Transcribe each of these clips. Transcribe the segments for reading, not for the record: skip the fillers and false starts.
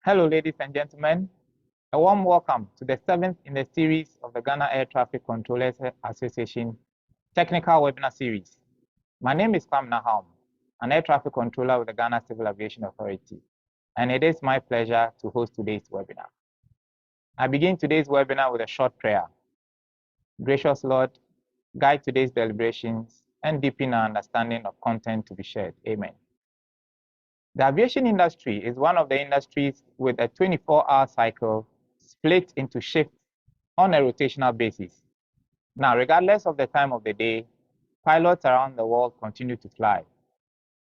Hello, ladies and gentlemen. A warm welcome to the seventh in the series of the Ghana Air Traffic Controllers Association Technical Webinar Series. My name is Kwam Naham, an air traffic controller with the Ghana Civil Aviation Authority, and it is my pleasure to host today's webinar. I begin today's webinar with a short prayer. Gracious Lord, guide today's deliberations and deepen our understanding of content to be shared. Amen. The aviation industry is one of the industries with a 24-hour cycle split into shifts on a rotational basis. Now, regardless of the time of the day, pilots around the world continue to fly.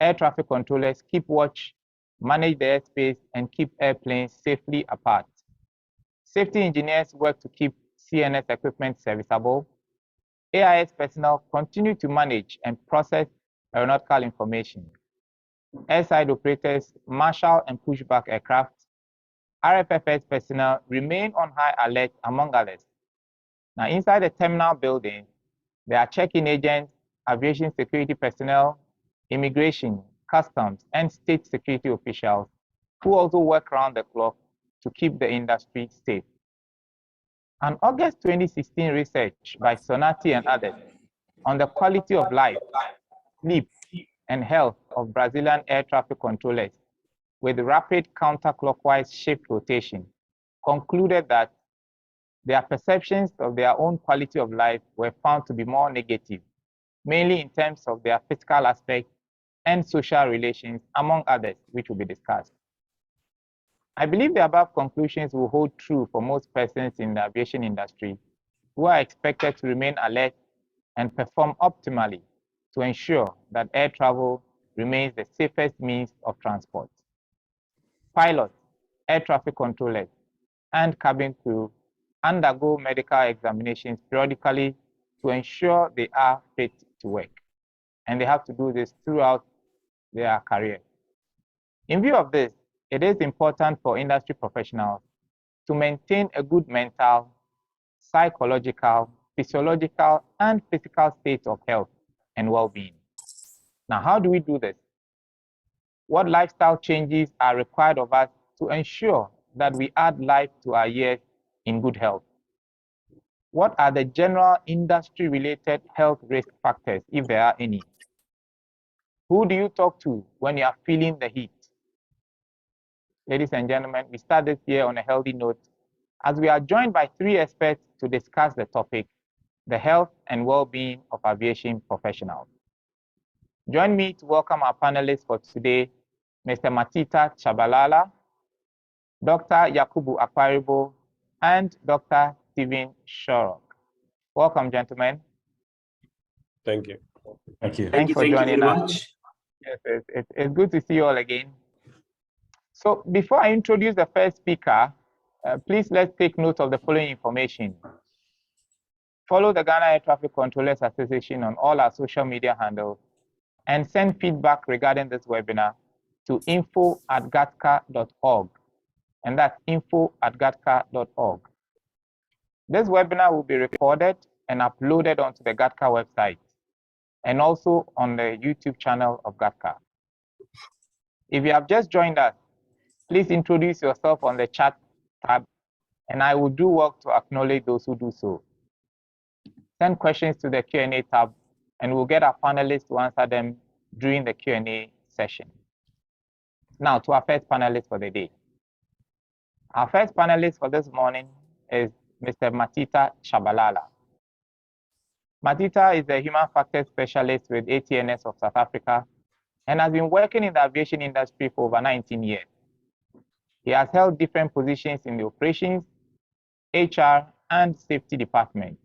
Air traffic controllers keep watch, manage the airspace, and keep airplanes safely apart. Safety engineers work to keep CNS equipment serviceable. AIS personnel continue to manage and process aeronautical information. Airside operators marshal and push back aircraft. RFFS personnel remain on high alert, among others. Now, inside the terminal building, there are check-in agents, aviation security personnel, immigration, customs, and state security officials who also work around the clock to keep the industry safe. An August 2016 research by Sonati and others on the quality of life, sleep, and health of Brazilian air traffic controllers with rapid counterclockwise shift rotation concluded that their perceptions of their own quality of life were found to be more negative, mainly in terms of their physical aspect and social relations, among others, which will be discussed. I believe the above conclusions will hold true for most persons in the aviation industry who are expected to remain alert and perform optimally to ensure that air travel remains the safest means of transport. Pilots, air traffic controllers, and cabin crew undergo medical examinations periodically to ensure they are fit to work, and they have to do this throughout their career. In view of this, it is important for industry professionals to maintain a good mental, psychological, physiological, and physical state of health and well-being. Now, how do we do this? What lifestyle changes are required of us to ensure that we add life to our years in good health? What are the general industry-related health risk factors, if there are any? Who do you talk to when you are feeling the heat? Ladies and gentlemen, we start this year on a healthy note as we are joined by three experts to discuss the topic, the health and well-being of aviation professionals. Join me to welcome our panelists for today, Mr. Matita Chabalala, Dr. Yakubu Akparibo, and Dr. Stephen Shorrock. Welcome, gentlemen. Thank you. Thank you. Thanks for joining us. Much. Yes, it's good to see you all again. So before I introduce the first speaker, please let's take note of the following information. Follow the Ghana Air Traffic Controllers Association on all our social media handles and send feedback regarding this webinar to info@gatka.org, and that's info@gatka.org. This webinar will be recorded and uploaded onto the GATCA website and also on the YouTube channel of GATCA. If you have just joined us, please introduce yourself on the chat tab, and I will do work to acknowledge those who do so. Send questions to the Q&A tab, and we'll get our panelists to answer them during the Q&A session. Now, to our first panelist for the day. Our first panelist for this morning is Mr. Matita Chabalala. Matita is a human factors specialist with ATNS of South Africa and has been working in the aviation industry for over 19 years. He has held different positions in the operations, HR, and safety department.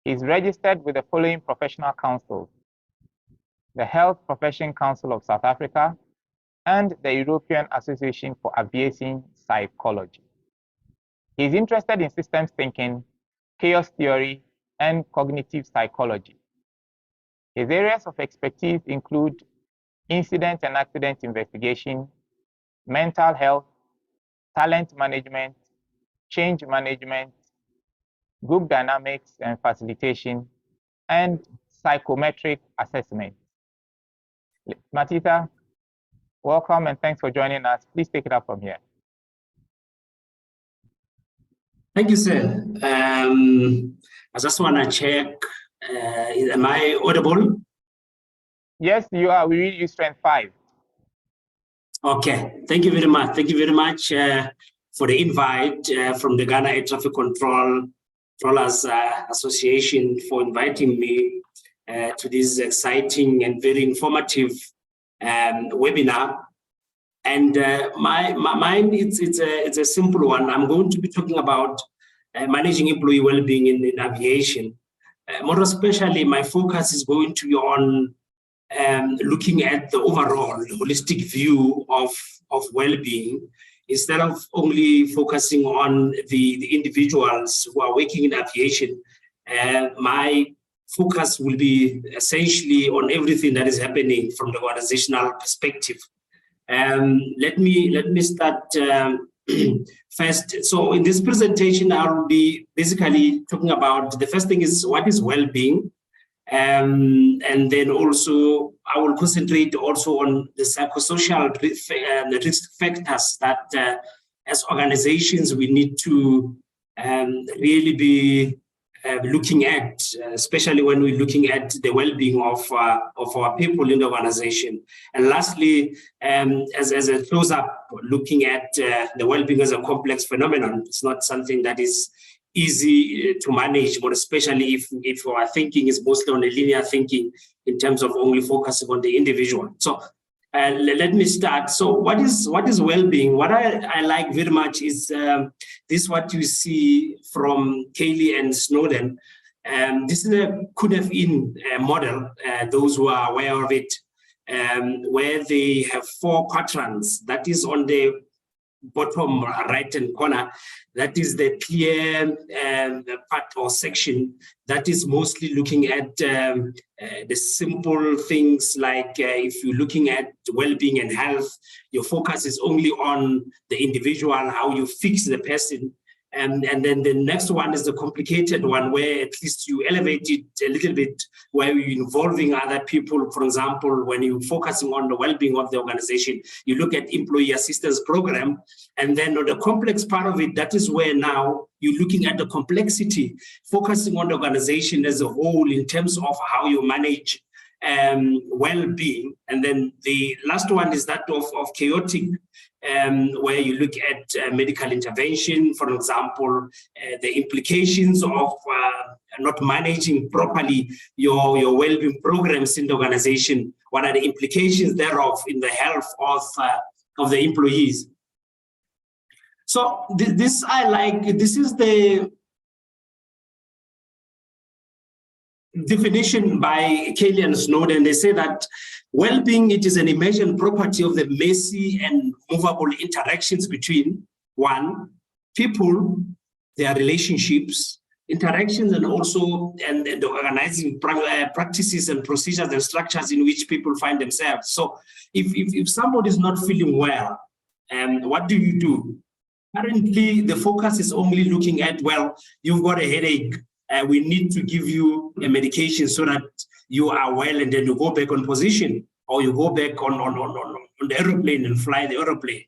He is registered with the following professional councils: the Health Profession Council of South Africa and the European Association for Aviation Psychology. He is interested in systems thinking, chaos theory, and cognitive psychology. His areas of expertise include incident and accident investigation, mental health, talent management, change management, group dynamics and facilitation, and psychometric assessment. Matita, welcome and thanks for joining us. Please take it up from here. Thank you, sir. I just want to check, am I audible? Yes, you are. We read you strength 5. Okay, thank you very much. Thank you very much for the invite from the Ghana Air Traffic Controllers Association for inviting me to this exciting and very informative webinar. And mine, it's a simple one. I'm going to be talking about managing employee well-being in aviation. More especially, my focus is going to be on looking at the overall holistic view of well-being, instead of only focusing on the individuals who are working in aviation. My focus will be essentially on everything that is happening from the organizational perspective. Let me start first. So in this presentation, I will be basically talking about, the first thing is what is well-being, and then also I will concentrate also on the psychosocial risk factors that as organizations we need to really be looking at, especially when we're looking at the well-being of our people in the organization. And lastly, as a close-up, looking at the well-being as a complex phenomenon. It's not something that is easy to manage, but especially if our thinking is mostly on a linear thinking in terms of only focusing on the individual. So let me start. So what is well-being? What I like very much is this, what you see from Cayley and Snowden. This is a could-have-been model, those who are aware of it, where they have 4 quadrants. That is on the bottom right-hand corner. That is the clear part or section that is mostly looking at the simple things, like if you're looking at well-being and health, your focus is only on the individual, how you fix the person. And then the next one is the complicated one, where at least you elevate it a little bit, where you're involving other people. For example, when you're focusing on the well-being of the organization, you look at employee assistance program. And then on the complex part of it, that is where now you're looking at the complexity, focusing on the organization as a whole in terms of how you manage well-being. And then the last one is that of chaotic, where you look at medical intervention, for example, the implications of not managing properly your well-being programs in the organization. What are the implications thereof in the health of the employees? So this I like. This is the definition by Cayley and Snowden. They say that well-being, it is an emergent property of the messy and movable interactions between, 1, people, their relationships, interactions, and also and the organizing practices and procedures and structures in which people find themselves. So if somebody is not feeling well, what do you do? Currently, the focus is only looking at, well, you've got a headache. We need to give you a medication so that you are well, and then you go back on position, or you go back on the aeroplane and fly the aeroplane.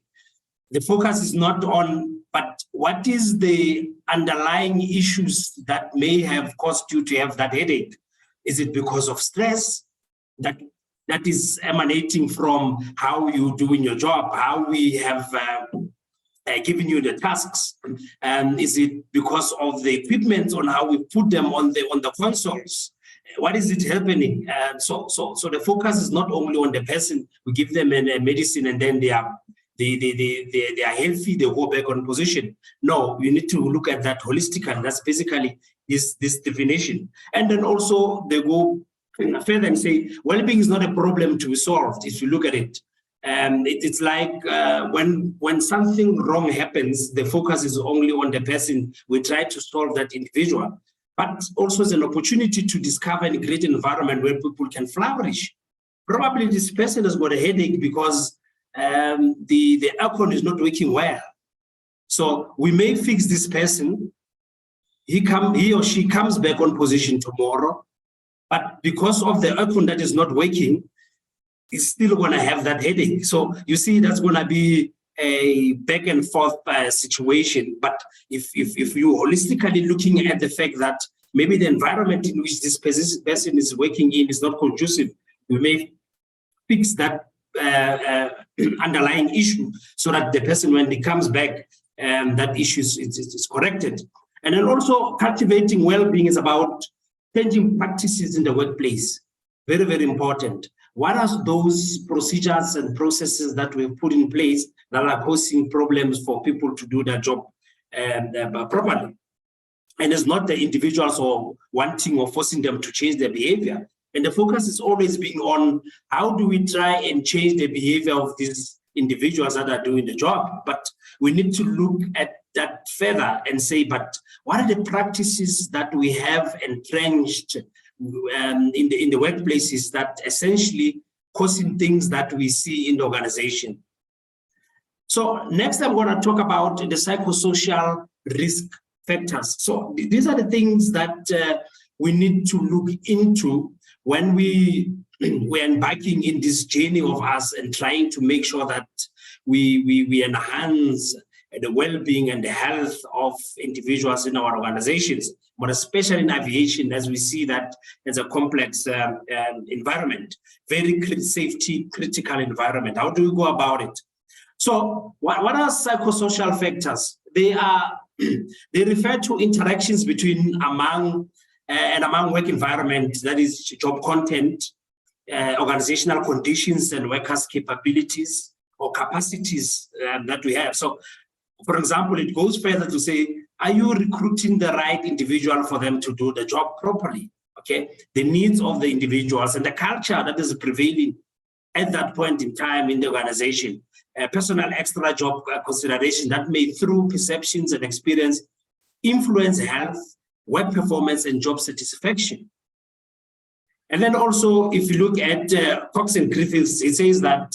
The focus is not on, but what is the underlying issues that may have caused you to have that headache? Is it because of stress that is emanating from how you doing your job, how we have giving you the tasks? Is it because of the equipment on how we put them on the consoles? What is it happening? So the focus is not only on the person. We give them a medicine and then they are healthy, they go back on position. No, you need to look at that holistically. That's basically this definition. And then also they go further and say, well-being is not a problem to be solved if you look at it. It's like when something wrong happens, the focus is only on the person. We try to solve that individual, but also as an opportunity to discover and create an environment where people can flourish. Probably this person has got a headache because the aircon is not working well. So we may fix this person. He or she comes back on position tomorrow, but because of the aircon that is not working, is still going to have that headache. So you see, that's going to be a back and forth situation. But if you holistically looking at the fact that maybe the environment in which this person is working in is not conducive, we may fix that underlying issue so that the person, when he comes back, that issue is corrected. And then also cultivating well-being is about changing practices in the workplace. Very, very important. What are those procedures and processes that we've put in place that are causing problems for people to do their job properly? And it's not the individuals or wanting or forcing them to change their behavior. And the focus is always being on how do we try and change the behavior of these individuals that are doing the job. But we need to look at that further and say, but what are the practices that we have entrenched in the workplaces that essentially causing things that we see in the organization? So next I'm going to talk about the psychosocial risk factors. So these are the things that we need to look into when we're embarking in this journey of us and trying to make sure that we enhance the well-being and the health of individuals in our organizations, but especially in aviation, as we see that as a complex environment, very safety critical environment. How do we go about it? So what are psychosocial factors? They refer to interactions between among work environment, that is job content, organizational conditions and workers' capabilities or capacities that we have. So, for example, it goes further to say, are you recruiting the right individual for them to do the job properly? Okay, the needs of the individuals and the culture that is prevailing at that point in time in the organization, personal extra job consideration that may, through perceptions and experience, influence health, work performance, and job satisfaction. And then also, if you look at Cox and Griffiths, it says that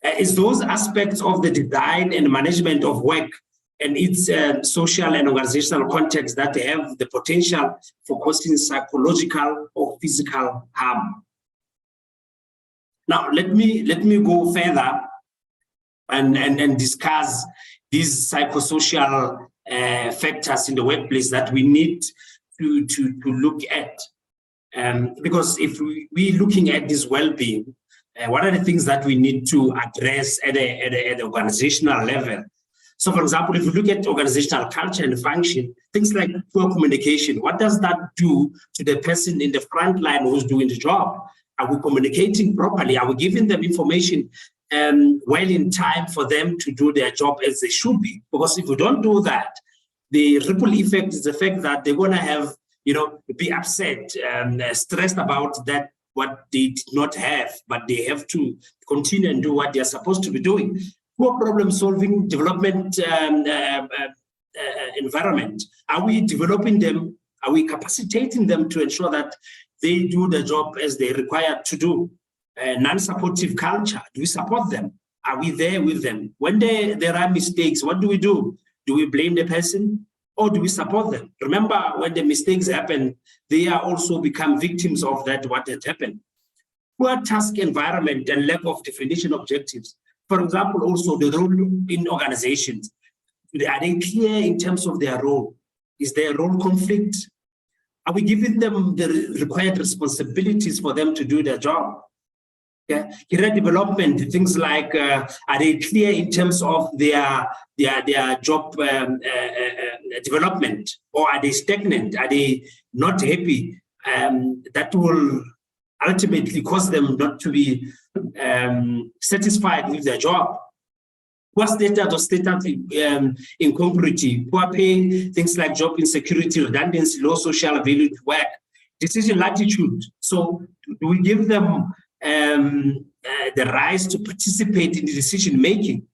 it's those aspects of the design and management of work and its social and organizational context that have the potential for causing psychological or physical harm. Now, let me go further and discuss these psychosocial factors in the workplace that we need to look at. Because if we're looking at this well-being, what are the things that we need to address at the organizational level? So, for example, if you look at organizational culture and function, things like poor communication, what does that do to the person in the front line who's doing the job? Are we communicating properly? Are we giving them information well in time for them to do their job as they should be? Because if we don't do that, the ripple effect is the fact that they're going to have, be upset, stressed about that, what they did not have, but they have to continue and do what they're supposed to be doing. Poor problem-solving development environment. Are we developing them? Are we capacitating them to ensure that they do the job as they're required to do? Non-supportive culture. Do we support them? Are we there with them? When there are mistakes, what do we do? Do we blame the person or do we support them? Remember, when the mistakes happen, they are also become victims of that, what had happened. Poor task environment and lack of definition objectives. For example, also the role in organizations. Are they clear in terms of their role? Is there a role conflict? Are we giving them the required responsibilities for them to do their job? Yeah, career development, things like are they clear in terms of their job development, or are they stagnant? Are they not happy? That will ultimately cause them not to be satisfied with their job. Poor status or status incongruity, poor pay, things like job insecurity, redundancy, low social value to work, decision latitude. So do we give them the rights to participate in the decision making?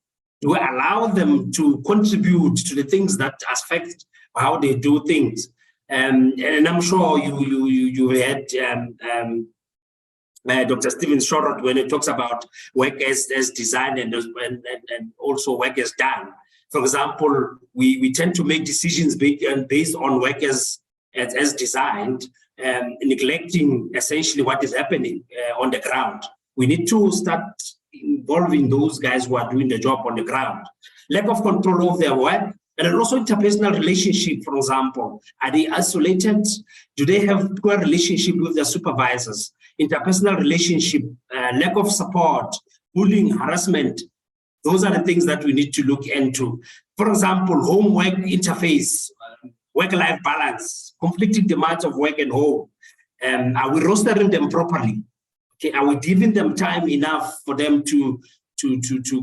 Do we allow them to contribute to the things that affect how they do things? And I'm sure you had Dr. Stephen Shorrott when he talks about work as designed and also work as done. For example, we tend to make decisions based on work as designed, neglecting essentially what is happening on the ground. We need to start involving those guys who are doing the job on the ground. Lack of control of their work, and then also interpersonal relationship, for example. Are they isolated? Do they have poor relationship with their supervisors? Interpersonal relationship, lack of support, bullying, harassment. Those are the things that we need to look into. For example, home-work interface, work-life balance, conflicting demands of work and home. Are we rostering them properly? Okay, are we giving them time enough for them to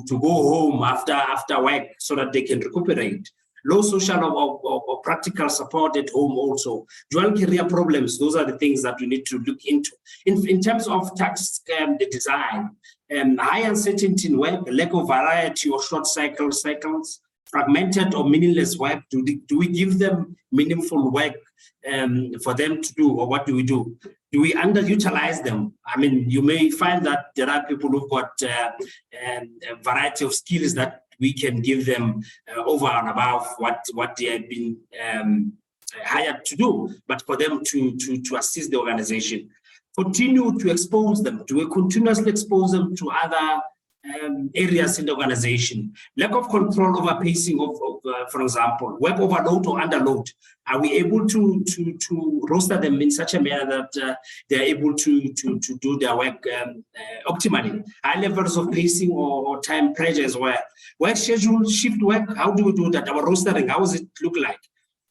go home after work so that they can recuperate? Low social or practical support at home also. Dual career problems, those are the things that we need to look into. In terms of task design, high uncertainty in work, lack of variety or short cycles, fragmented or meaningless work. Do we give them meaningful work for them to do, or what do we do? Do we underutilize them? I mean, you may find that there are people who've got a variety of skills that we can give them over and above what they have been hired to do, but for them to assist the organization. Continue to expose them. Do we continuously expose them to other areas in the organization? Lack of control over pacing of for example, work overload or underload. Are we able to roster them in such a manner that they're able to do their work optimally? High levels of pacing or time pressure as well. Work schedule, shift work, how do we do that? Our rostering, how does it look like?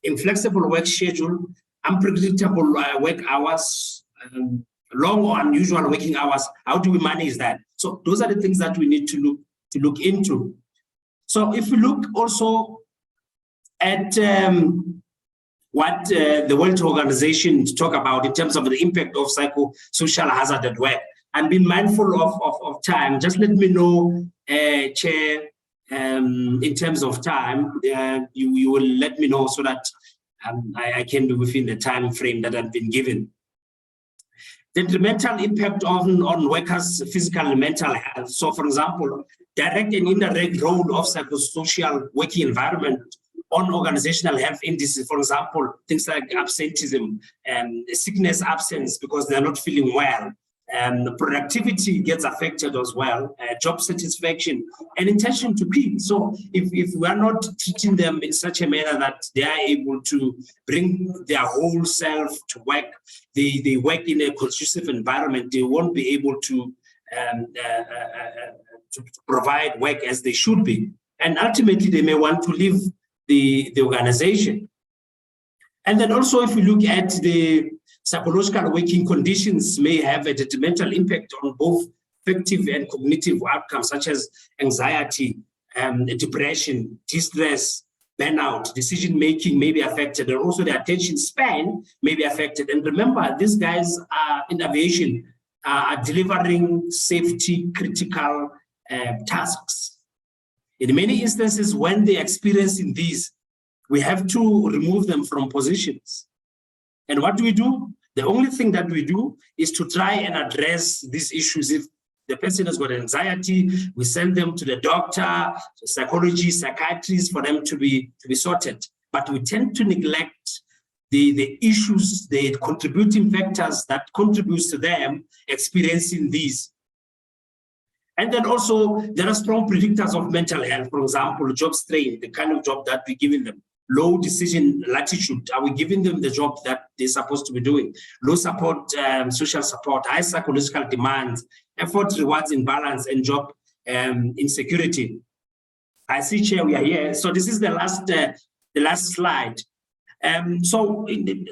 Inflexible work schedule, unpredictable work hours, long or unusual working hours. How do we manage that? So those are the things that we need to look into. So if we look also at what the World Organization talk about in terms of the impact of psychosocial hazard at work, and be mindful of time. Just let me know, Chair, in terms of time, you will let me know so that I can be within the time frame that I've been given. The detrimental impact on workers' physical and mental health. So, for example, direct and indirect role of psychosocial working environment on organizational health indices. For example, things like absenteeism and sickness absence because they're not feeling well. Productivity gets affected as well, job satisfaction, and intention to quit. So if we are not teaching them in such a manner that they are able to bring their whole self to work, they work in a conducive environment, they won't be able to provide work as they should be. And ultimately, they may want to leave the organization. And then also, if we look at the psychological working conditions may have a detrimental impact on both affective and cognitive outcomes, such as anxiety, depression, distress, burnout, decision-making may be affected, and also the attention span may be affected. And remember, these guys are in aviation, are delivering safety critical tasks. In many instances, when they're experiencing these, we have to remove them from positions. And what do? The only thing that we do is to try and address these issues. If the person has got anxiety, we send them to the doctor, psychology, psychiatrist for them to be sorted. But we tend to neglect the issues, the contributing factors that contributes to them experiencing these. And then also there are strong predictors of mental health. For example, job strain, the kind of job that we're giving them. Low decision latitude, are we giving them the job that they're supposed to be doing? Low support, social support, high psychological demands, effort, rewards, imbalance, and job insecurity. I see, Chair, we are here. So this is the last slide.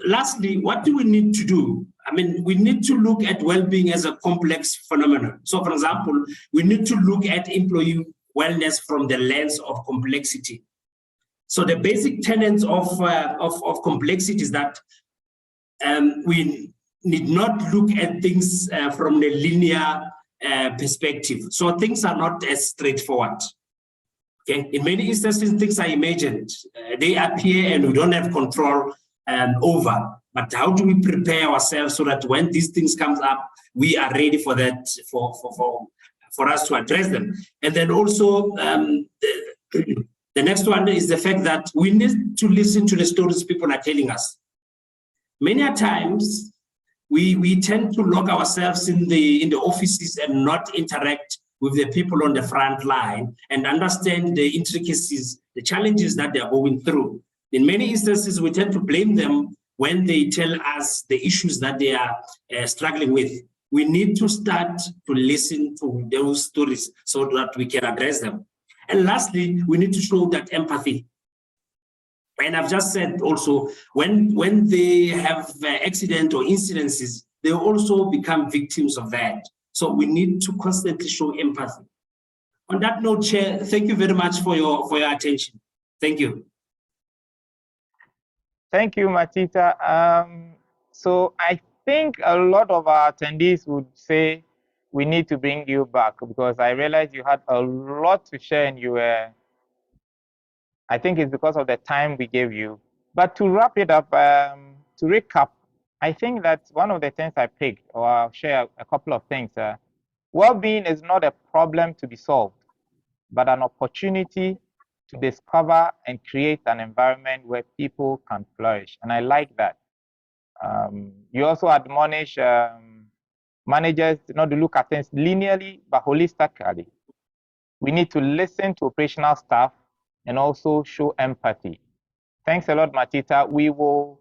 Lastly, what do we need to do? I mean, we need to look at well-being as a complex phenomenon. So, for example, we need to look at employee wellness from the lens of complexity. So the basic tenets of complexity is that we need not look at things from the linear perspective. So things are not as straightforward. Okay, in many instances, things are imagined. They appear and we don't have control over. But how do we prepare ourselves so that when these things comes up, we are ready for that, for us to address them? And then also, the next one is the fact that we need to listen to the stories people are telling us. Many times, we tend to lock ourselves in the offices and not interact with the people on the front line and understand the intricacies, the challenges that they are going through. In many instances, we tend to blame them when they tell us the issues that they are struggling with. We need to start to listen to those stories so that we can address them. And lastly, we need to show that empathy. And I've just said also, when they have accident or incidences, they also become victims of that. So we need to constantly show empathy. On that note, Chair, thank you very much for your attention. Thank you. Thank you, Matita. So I think a lot of our attendees would say we need to bring you back because I realized you had a lot to share and you were, I think it's because of the time we gave you. But to wrap it up, to recap, I think that one of the things I picked, or I'll share a couple of things. Well-being is not a problem to be solved, but an opportunity to discover and create an environment where people can flourish. And I like that. You also admonish managers not to look at things linearly, but holistically. We need to listen to operational staff and also show empathy. Thanks a lot, Matita. We will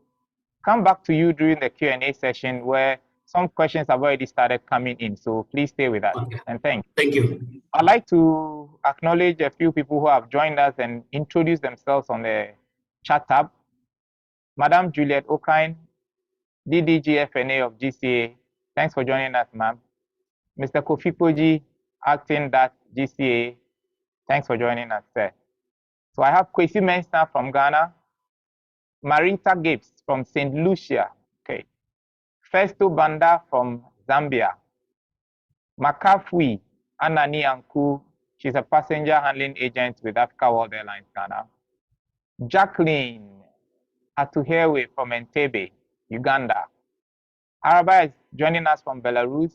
come back to you during the Q&A session where some questions have already started coming in. So please stay with us. Okay. And thanks. Thank you. I'd like to acknowledge a few people who have joined us and introduced themselves on the chat tab. Madam Juliet Okine, DDG FNA of GCA. Thanks for joining us, ma'am. Mr. Kofi Koji, acting that GCA. Thanks for joining us, sir. So I have Kwesi Mensah from Ghana, Marita Gibbs from St. Lucia, okay. Festo Banda from Zambia, Makafui Anani Anku, she's a passenger handling agent with Africa World Airlines Ghana. Jacqueline Atuhewe from Entebbe, Uganda. Araba is joining us from Belarus.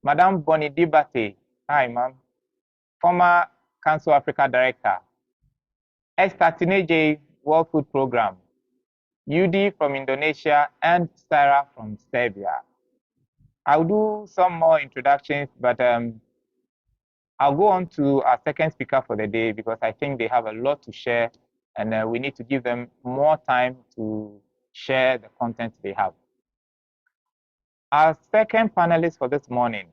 Madame Bonnie Dibate, hi ma'am, former Council Africa Director. Esther Tineje, World Food Program. UD from Indonesia and Sarah from Serbia. I'll do some more introductions, but I'll go on to our second speaker for the day because I think they have a lot to share and we need to give them more time to share the content they have. Our second panelist for this morning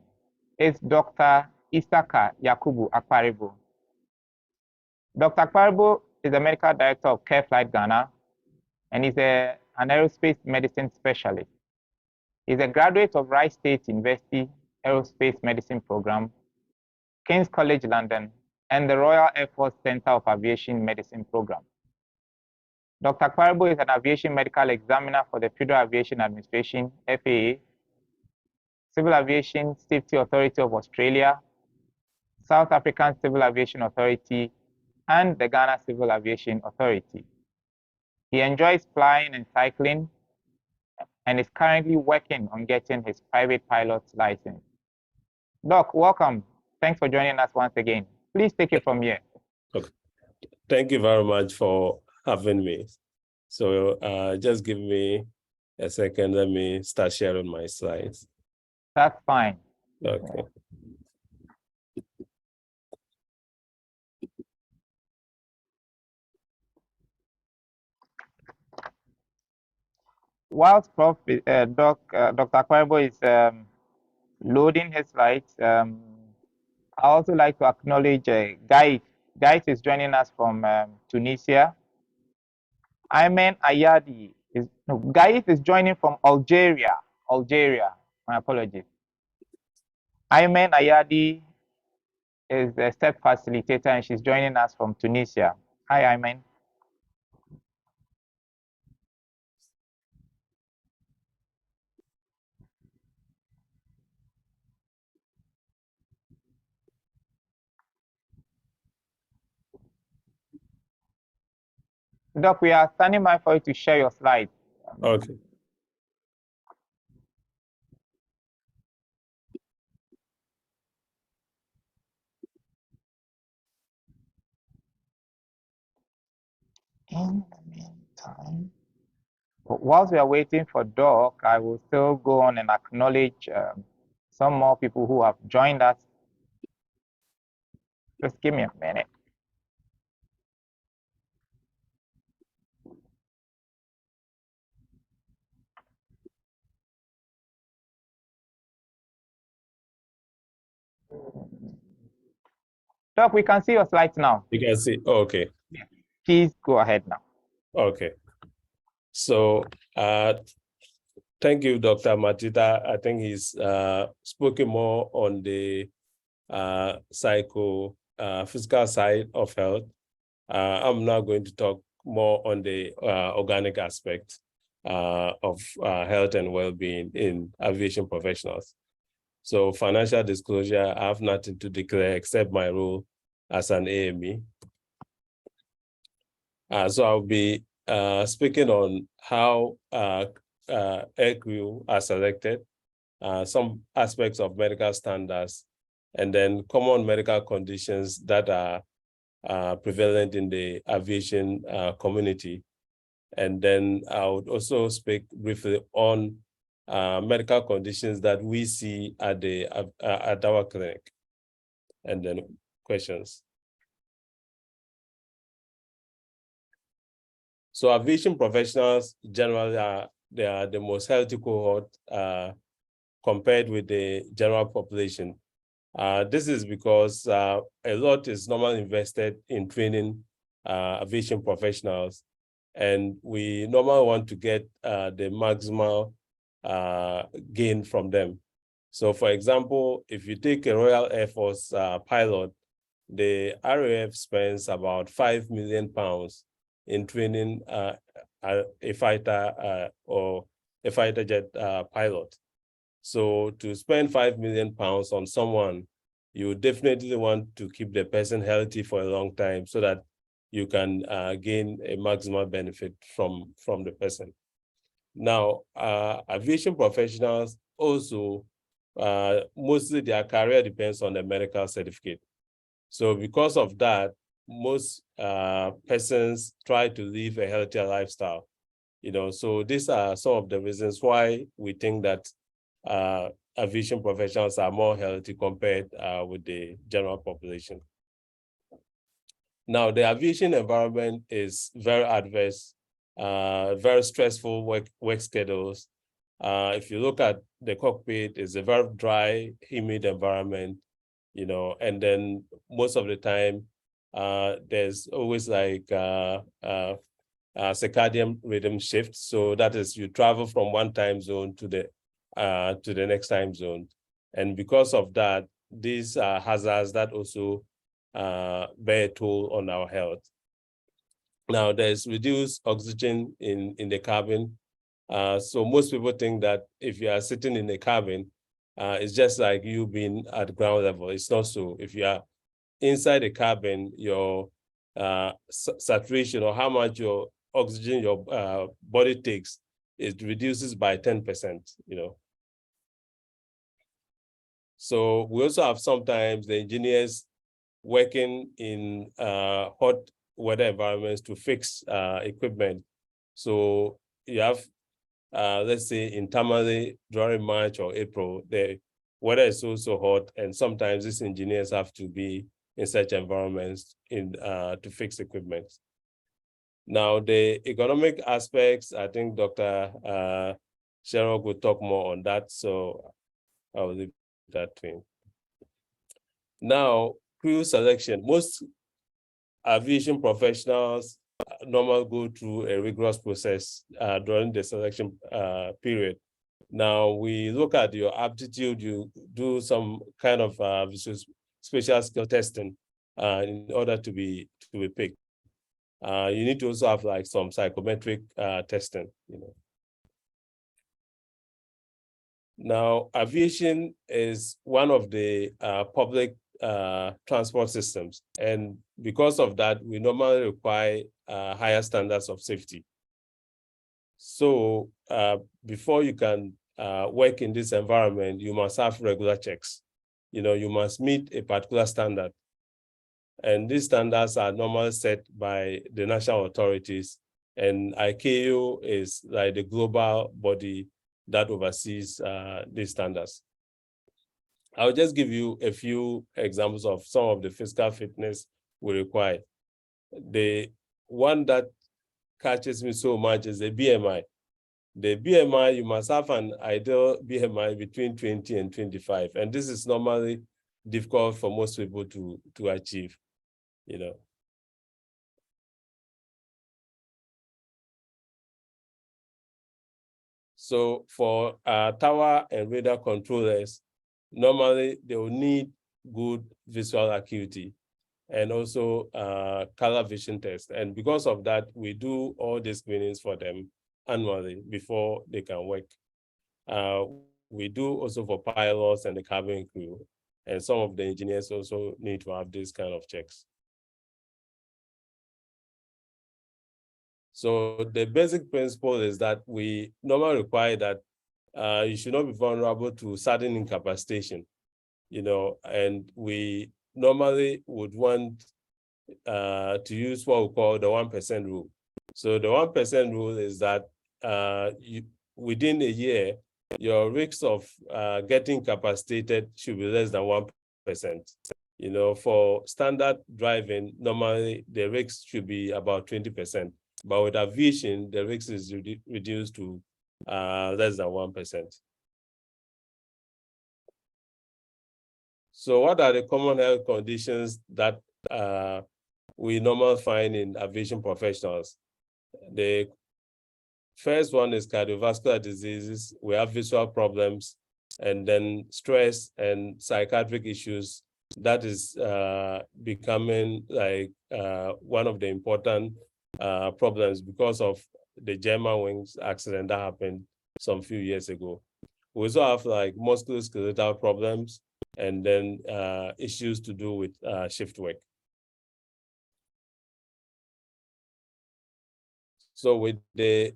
is Dr. Isaka Yakubu Akparibo. Dr. Akparibo is the Medical Director of CareFlight Ghana and is an aerospace medicine specialist. He's a graduate of Rice State University Aerospace Medicine Program, King's College London, and the Royal Air Force Center of Aviation Medicine Program. Dr. Akparibo is an aviation medical examiner for the Federal Aviation Administration, FAA, Civil Aviation Safety Authority of Australia, South African Civil Aviation Authority, and the Ghana Civil Aviation Authority. He enjoys flying and cycling and is currently working on getting his private pilot's license. Doc, welcome. Thanks for joining us once again. Please take it from here. Okay. Thank you very much for having me. So just give me a second. Let me start sharing my slides. That's fine. Okay. Whilst Dr. Akparibo is loading his slides, I also like to acknowledge Gaif. Gaif is joining us from Tunisia. Ayman Ayadi Gaif is joining from Algeria. My apologies. Ayman Ayadi is a step facilitator and she's joining us from Tunisia. Hi, Ayman. Doc, we are standing by for you to share your slides. Okay. In the meantime, whilst we are waiting for Doc, I will still go on and acknowledge some more people who have joined us. Just give me a minute. Doc, we can see your slides now. You can see, oh, okay. Please go ahead now. Okay. So thank you, Dr. Matita. I think he's spoken more on the physical side of health. I'm now going to talk more on the organic aspect of health and well-being in aviation professionals. So financial disclosure, I have nothing to declare except my role as an AME. So I'll be speaking on how aircrew are selected, some aspects of medical standards, and then common medical conditions that are prevalent in the aviation community. And then I would also speak briefly on medical conditions that we see at our clinic. And then questions. So aviation professionals generally are the most healthy cohort compared with the general population. This is because a lot is normally invested in training aviation professionals, and we normally want to get the maximal gain from them. So for example, if you take a Royal Air Force pilot, the RAF spends about £5 million in training a fighter or a fighter jet pilot. So to spend £5 million on someone, you definitely want to keep the person healthy for a long time so that you can gain a maximal benefit from the person. Now, aviation professionals also, mostly their career depends on the medical certificate. So because of that, most persons try to live a healthier lifestyle. So these are some of the reasons why we think that aviation professionals are more healthy compared with the general population. Now, the aviation environment is very adverse, very stressful work schedules. If you look at the cockpit, it's a very dry, humid environment, and then most of the time, there's always like circadian rhythm shift. So that is, you travel from one time zone to the next time zone. And because of that, these are hazards that also bear a toll on our health. Now, there's reduced oxygen in the cabin. So most people think that if you are sitting in the cabin, it's just like you being at ground level. It's not so. If you are inside the cabin, your saturation, or how much your oxygen your body takes, it reduces by 10%, So we also have sometimes the engineers working in hot weather environments to fix equipment. So you have, let's say in Tamale during March or April, the weather is also hot, and sometimes these engineers have to be in such environments to fix equipment. Now, the economic aspects, I think Dr. Sherrock will talk more on that, so I will leave that to him. Now, crew selection. Most aviation professionals normally go through a rigorous process during the selection period. Now, we look at your aptitude, you do some kind of special skill testing in order to be picked. You need to also have like some psychometric testing, Now, aviation is one of the public transport systems. And because of that, we normally require higher standards of safety. So before you can work in this environment, you must have regular checks. You must meet a particular standard. And these standards are normally set by the national authorities. And ICAO is like the global body that oversees these standards. I'll just give you a few examples of some of the physical fitness we require. The one that catches me so much is the BMI. The BMI, you must have an ideal BMI between 20 and 25. And this is normally difficult for most people to achieve, you know. So for tower and radar controllers, normally they will need good visual acuity and also color vision test. And because of that, we do all the screenings for them annually before they can work. We do also for pilots and the cabin crew. And some of the engineers also need to have this kind of checks. So the basic principle is that we normally require that you should not be vulnerable to sudden incapacitation, you know, and we normally would want to use what we call the 1% rule. So the 1% rule is that within a year, your risks of getting capacitated should be less than 1%. You know, for standard driving, normally the risks should be about 20%. But with aviation, the risk is reduced to less than 1%. So what are the common health conditions that we normally find in aviation professionals? The first one is cardiovascular diseases. We have visual problems, and then stress and psychiatric issues. That is becoming like one of the important problems because of the Germanwings accident that happened some few years ago. We also have like musculoskeletal problems and then issues to do with shift work. So with the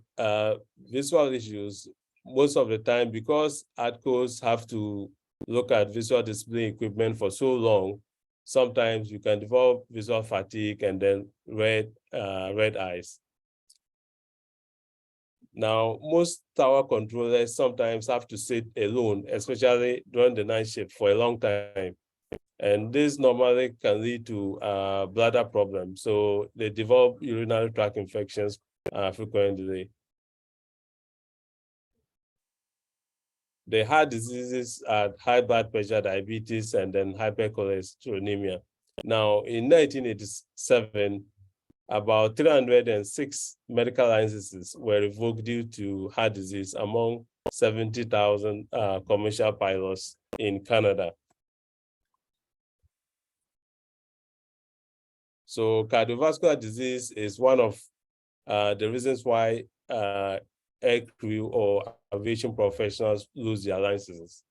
visual issues, most of the time, because ADCOs have to look at visual display equipment for so long, sometimes you can develop visual fatigue and then red eyes. Now, most tower controllers sometimes have to sit alone, especially during the night shift for a long time. And this normally can lead to bladder problems. So they develop urinary tract infections frequently. The heart diseases are high blood pressure, diabetes, and then hypercholesterolemia. Now, in 1987, about 306 medical licenses were revoked due to heart disease among 70,000 commercial pilots in Canada. So cardiovascular disease is one of the reasons why air crew or aviation professionals lose their licenses.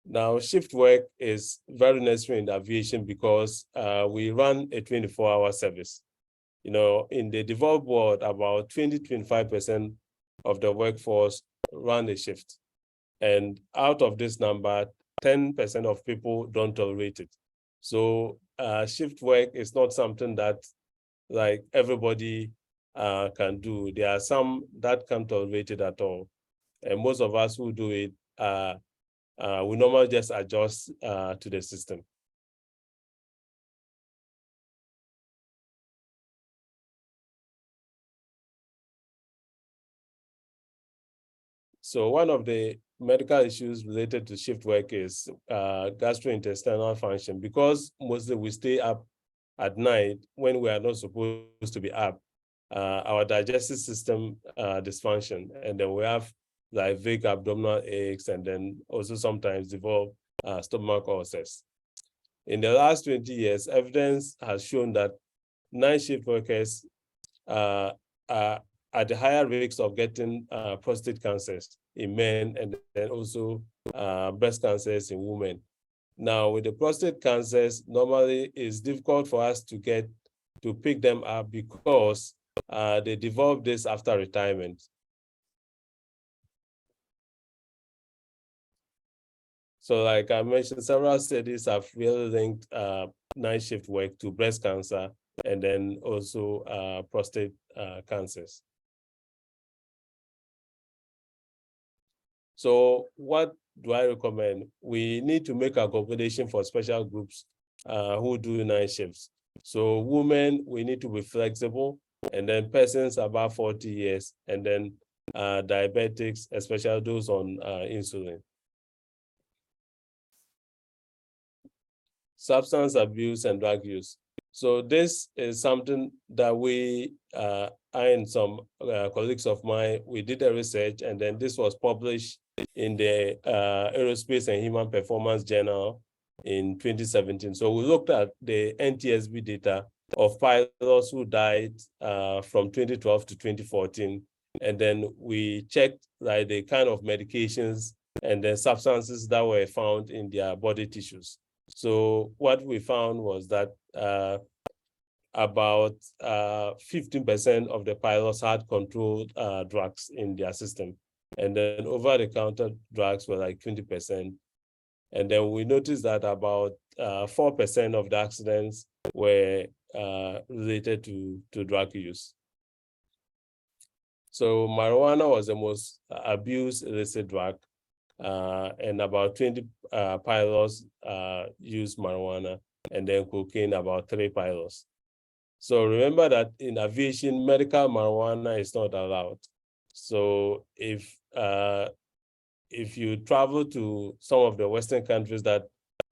Now, shift work is very necessary in aviation because we run a 24-hour service. You know, in the developed world, about 20-25% of the workforce run a shift. And out of this number, 10% of people don't tolerate it. So shift work is not something that like everybody can do. There are some that can't tolerate it at all. And most of us who do it, we normally just adjust to the system. So one of the medical issues related to shift work is gastrointestinal function. Because mostly we stay up at night when we are not supposed to be up, our digestive system dysfunction, and then we have like vague abdominal aches, and then also sometimes develop stomach ulcers. In the last 20 years, evidence has shown that night shift workers are at the higher risks of getting prostate cancers in men, and then also breast cancers in women. Now, with the prostate cancers, normally it's difficult for us to pick them up because they develop this after retirement. So like I mentioned, several studies have really linked night shift work to breast cancer and then also prostate cancers. So what do I recommend? We need to make accommodation for special groups who do night shifts. So women, we need to be flexible, and then persons above 40 years, and then diabetics, especially those on insulin. Substance abuse and drug use. So this is something that I and some colleagues of mine, we did a research, and then this was published in the Aerospace and Human Performance Journal in 2017. So we looked at the NTSB data of pilots who died from 2012 to 2014. And then we checked like the kind of medications and the substances that were found in their body tissues. So what we found was that about 15% of the pilots had controlled drugs in their system. And then over-the-counter drugs were like 20%. And then we noticed that about 4% of the accidents were related to drug use. So marijuana was the most abused illicit drug, and about 20 pilots used marijuana, and then cocaine, about 3 pilots. So remember that in aviation, medical marijuana is not allowed. So if you travel to some of the Western countries that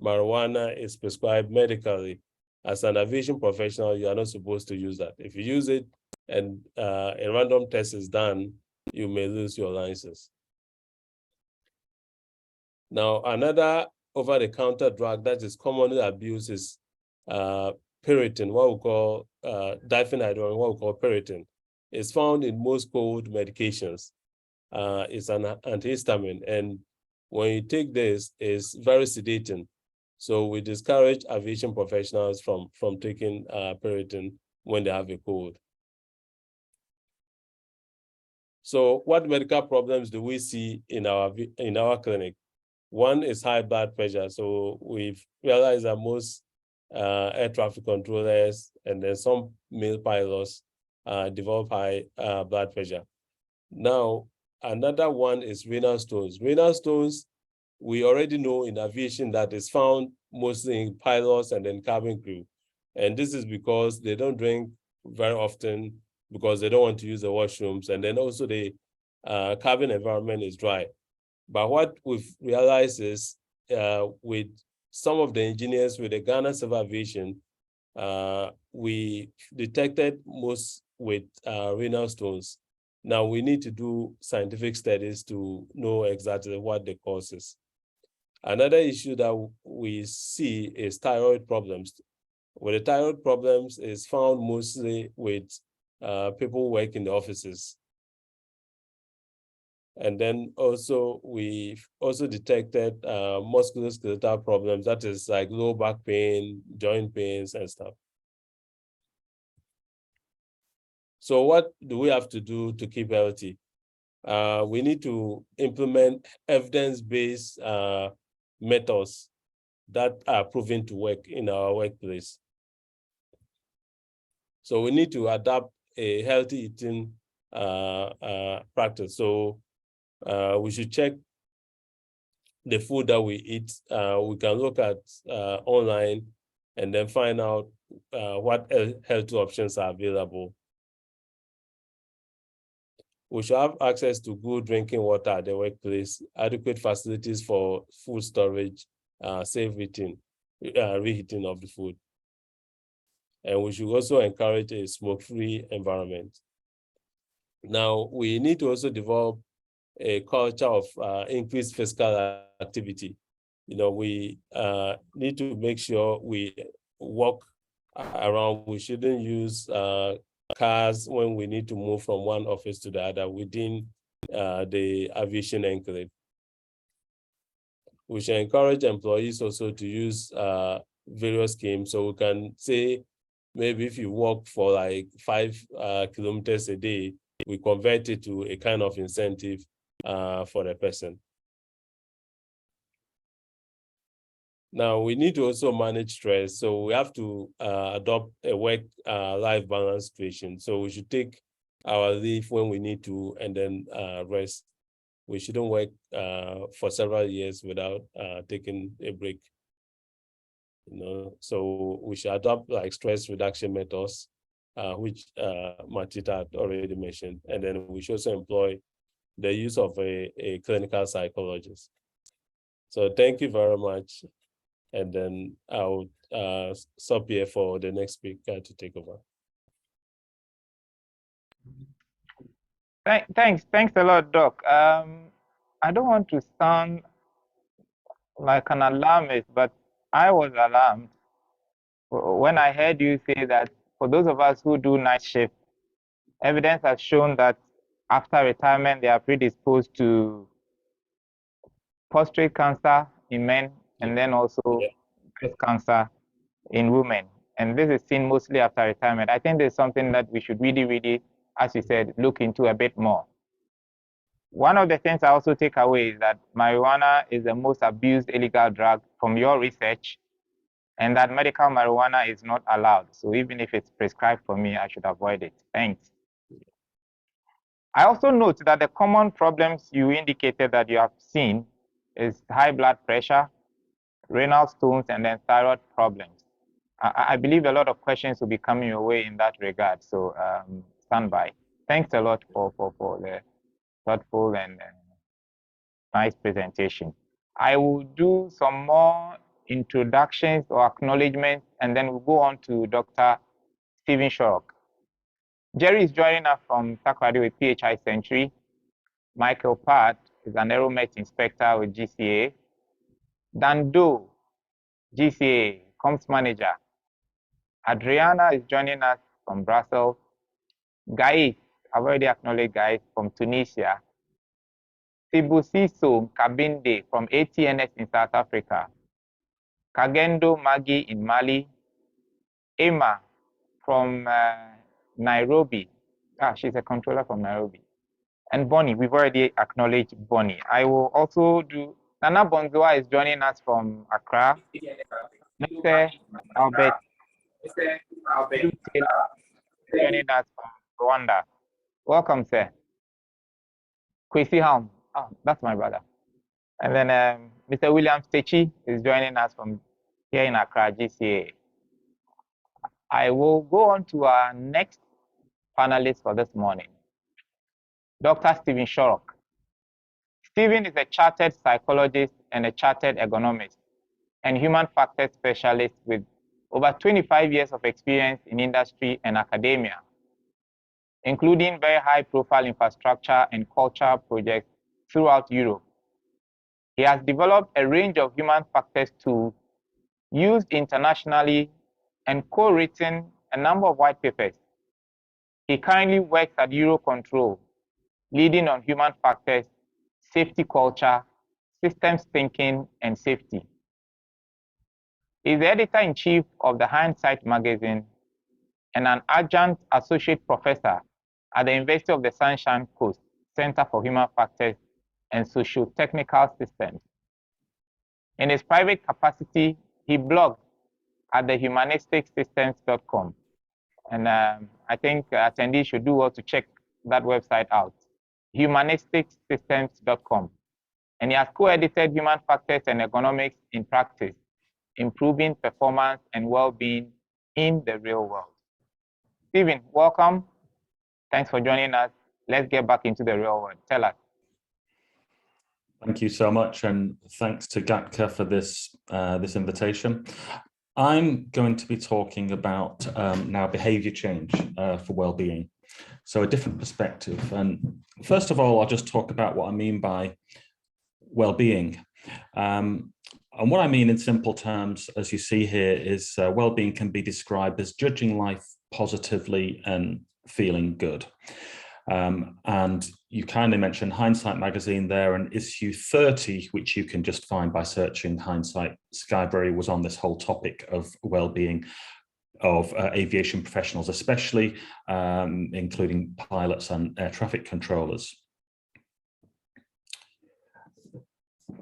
marijuana is prescribed medically, as an aviation professional, you are not supposed to use that. If you use it and a random test is done, you may lose your license. Now, another over-the-counter drug that is commonly abused is Piriton, what we call diphenhydramine, what we call Piriton. It's found in most cold medications. It's an antihistamine, and when you take this, it's very sedating. So we discourage aviation professionals from taking Piriton when they have a cold. So what medical problems do we see in our clinic? One is high blood pressure. So we've realized that most air traffic controllers and then some male pilots develop high blood pressure. Now, another one is renal stones. Renal stones, we already know in aviation that is found mostly in pilots and then cabin crew. And this is because they don't drink very often, because they don't want to use the washrooms. And then also the cabin environment is dry. But what we've realized is with some of the engineers with the Ghana Civil Aviation, we detected most with renal stones. Now we need to do scientific studies to know exactly what the cause is. Another issue that we see is thyroid problems. Well, the thyroid problems is found mostly with people who work in the offices. And then also, we've also detected musculoskeletal problems, that is like low back pain, joint pains and stuff. So what do we have to do to keep healthy? We need to implement evidence-based methods that are proven to work in our workplace. So we need to adapt a healthy eating practice. So we should check the food that we eat. We can look at online and then find out what healthy options are available. We should have access to good drinking water at the workplace, adequate facilities for food storage, safe reheating of the food. And we should also encourage a smoke-free environment. Now, we need to also develop a culture of increased physical activity. You know, we need to make sure we walk around. We shouldn't use cars when we need to move from one office to the other within the aviation enclave. We should encourage employees also to use various schemes. So we can say, maybe if you walk for like 5 kilometers a day, we convert it to a kind of incentive for the person. Now, we need to also manage stress. So we have to adopt a work-life balance situation. So we should take our leave when we need to, and then rest. we shouldn't work for several years without taking a break. So we should adopt like stress reduction methods, which Matita had already mentioned, and then we should also employ the use of a clinical psychologist. So thank you very much, and then I'll stop here for the next speaker to take over. Thanks a lot, Doc. I don't want to sound like an alarmist, but I was alarmed when I heard you say that for those of us who do night shift, evidence has shown that after retirement, they are predisposed to prostate cancer in men and then also breast cancer in women. And this is seen mostly after retirement. I think there's something that we should really, as you said, look into a bit more. One of the things I also take away is that marijuana is the most abused illegal drug from your research, and that medical marijuana is not allowed. So even if it's prescribed for me, I should avoid it. Thanks. I also note that the common problems you indicated that you have seen is high blood pressure, renal stones, and then thyroid problems. I believe a lot of questions will be coming your way in that regard. So stand by. Thanks a lot for the thoughtful and nice presentation. I will do some more introductions or acknowledgements, and then we'll go on to Dr. Stephen Shorrock. Jerry is joining us from Takoradi with PHI Century. Michael Pat is an Aeromet inspector with GCA. Dan Doe, GCA, comms manager. Adriana is joining us from Brussels. Guys, I've already acknowledged Guys from Tunisia. Sibusiso Kabinde from ATNS in South Africa. Kagendo Magi in Mali. Emma from Nairobi. She's a controller from Nairobi. And Bonnie, we've already acknowledged Bonnie. I will also do, Nana Bonzoa is joining us from Accra. Mr. Albert joining us from Rwanda. Welcome, sir. Kwesi Helm. Oh, that's my brother. And then Mr. William Stechi is joining us from here in Accra, GCA. I will go on to our next panelist for this morning, Dr. Stephen Shorrock. Stephen is a chartered psychologist and a chartered ergonomist and human factors specialist with over 25 years of experience in industry and academia, including very high-profile infrastructure and cultural projects throughout Europe. He has developed a range of human factors tools used internationally and co-written a number of white papers. He currently works at Eurocontrol, leading on human factors, safety culture, systems thinking, and safety. He's the editor-in-chief of the Hindsight magazine and an adjunct associate professor at the University of the Sunshine Coast Center for Human Factors and Socio-Technical Systems. In his private capacity, he blogs at the humanisticsystems.com. And I think attendees should do well to check that website out, humanisticsystems.com. And he has co-edited Human Factors and Ergonomics in Practice, Improving Performance and Well-Being in the Real World. Stephen, welcome. Thanks for joining us. Let's get back into the real world. Tell us. Thank you so much, and thanks to Gatka for this invitation. I'm going to be talking about now behavior change for well-being. So a different perspective. And first of all, I'll just talk about what I mean by well-being. And what I mean in simple terms, as you see here, is well-being can be described as judging life positively and feeling good. And you kindly mentioned Hindsight magazine there, and issue 30, which you can just find by searching Hindsight Skyberry, was on this whole topic of well-being of aviation professionals, especially including pilots and air traffic controllers.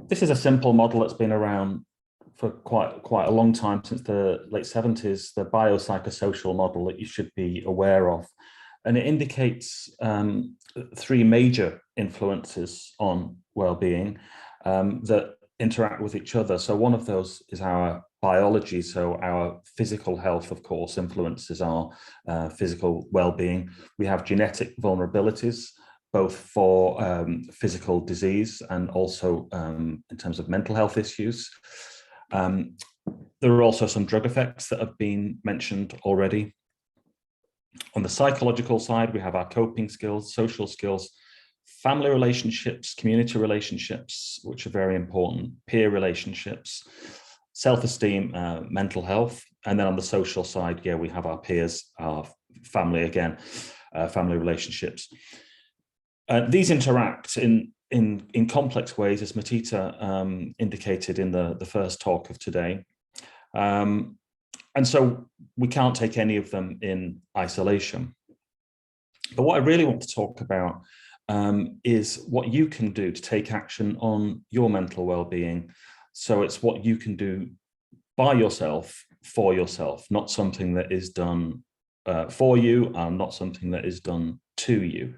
This is a simple model that's been around for quite a long time, since the late 70s, the biopsychosocial model that you should be aware of. and it indicates three major influences on well-being that interact with each other. So one of those is our biology. So our physical health, of course, influences our physical well-being. We have genetic vulnerabilities, both for physical disease and also in terms of mental health issues. There are also some drug effects that have been mentioned already. On the psychological side, we have our coping skills, social skills, family relationships, community relationships, which are very important, peer relationships, self-esteem, mental health. And then on the social side, yeah, we have our peers, our family again, family relationships. These interact in complex ways, as Matita indicated in the first talk of today. And so we can't take any of them in isolation. But what I really want to talk about is what you can do to take action on your mental well-being. So it's what you can do by yourself, for yourself, not something that is done for you and not something that is done to you.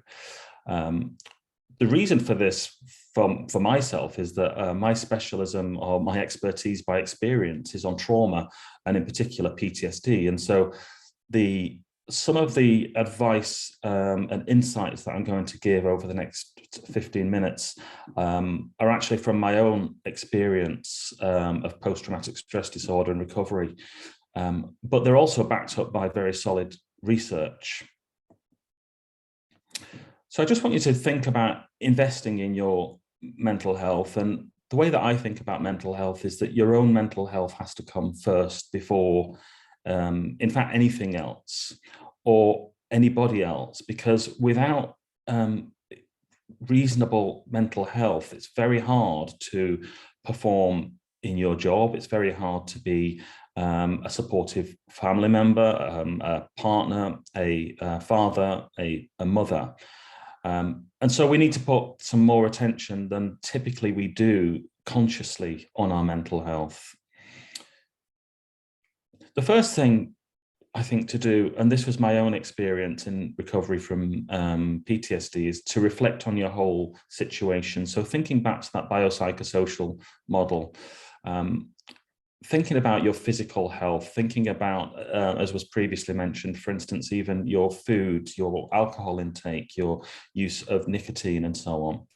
The reason for this for myself is that my specialism or my expertise by experience is on trauma and in particular PTSD. And so some of the advice and insights that I'm going to give over the next 15 minutes are actually from my own experience of post-traumatic stress disorder and recovery. But they're also backed up by very solid research. So I just want you to think about investing in your mental health. And the way that I think about mental health is that your own mental health has to come first before, in fact, anything else or anybody else, because without reasonable mental health, it's very hard to perform in your job. It's very hard to be a supportive family member, a partner, a father, a mother. And so we need to put some more attention than typically we do consciously on our mental health. The first thing I think to do, and this was my own experience in recovery from PTSD, is to reflect on your whole situation. So thinking back to that biopsychosocial model, thinking about your physical health, thinking about, as was previously mentioned, for instance, even your food, your alcohol intake, your use of nicotine and so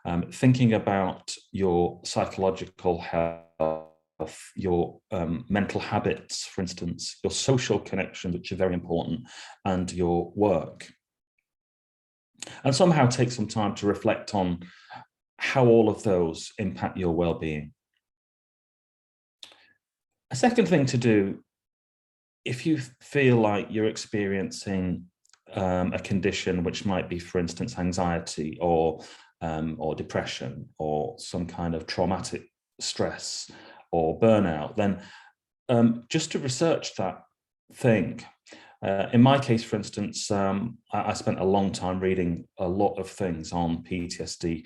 on. Thinking about your psychological health, your mental habits, for instance, your social connections, which are very important, and your work. And somehow take some time to reflect on how all of those impact your well-being. A second thing to do, if you feel like you're experiencing a condition which might be, for instance, anxiety or depression or some kind of traumatic stress or burnout, then just to research that thing. In my case, for instance, I spent a long time reading a lot of things on PTSD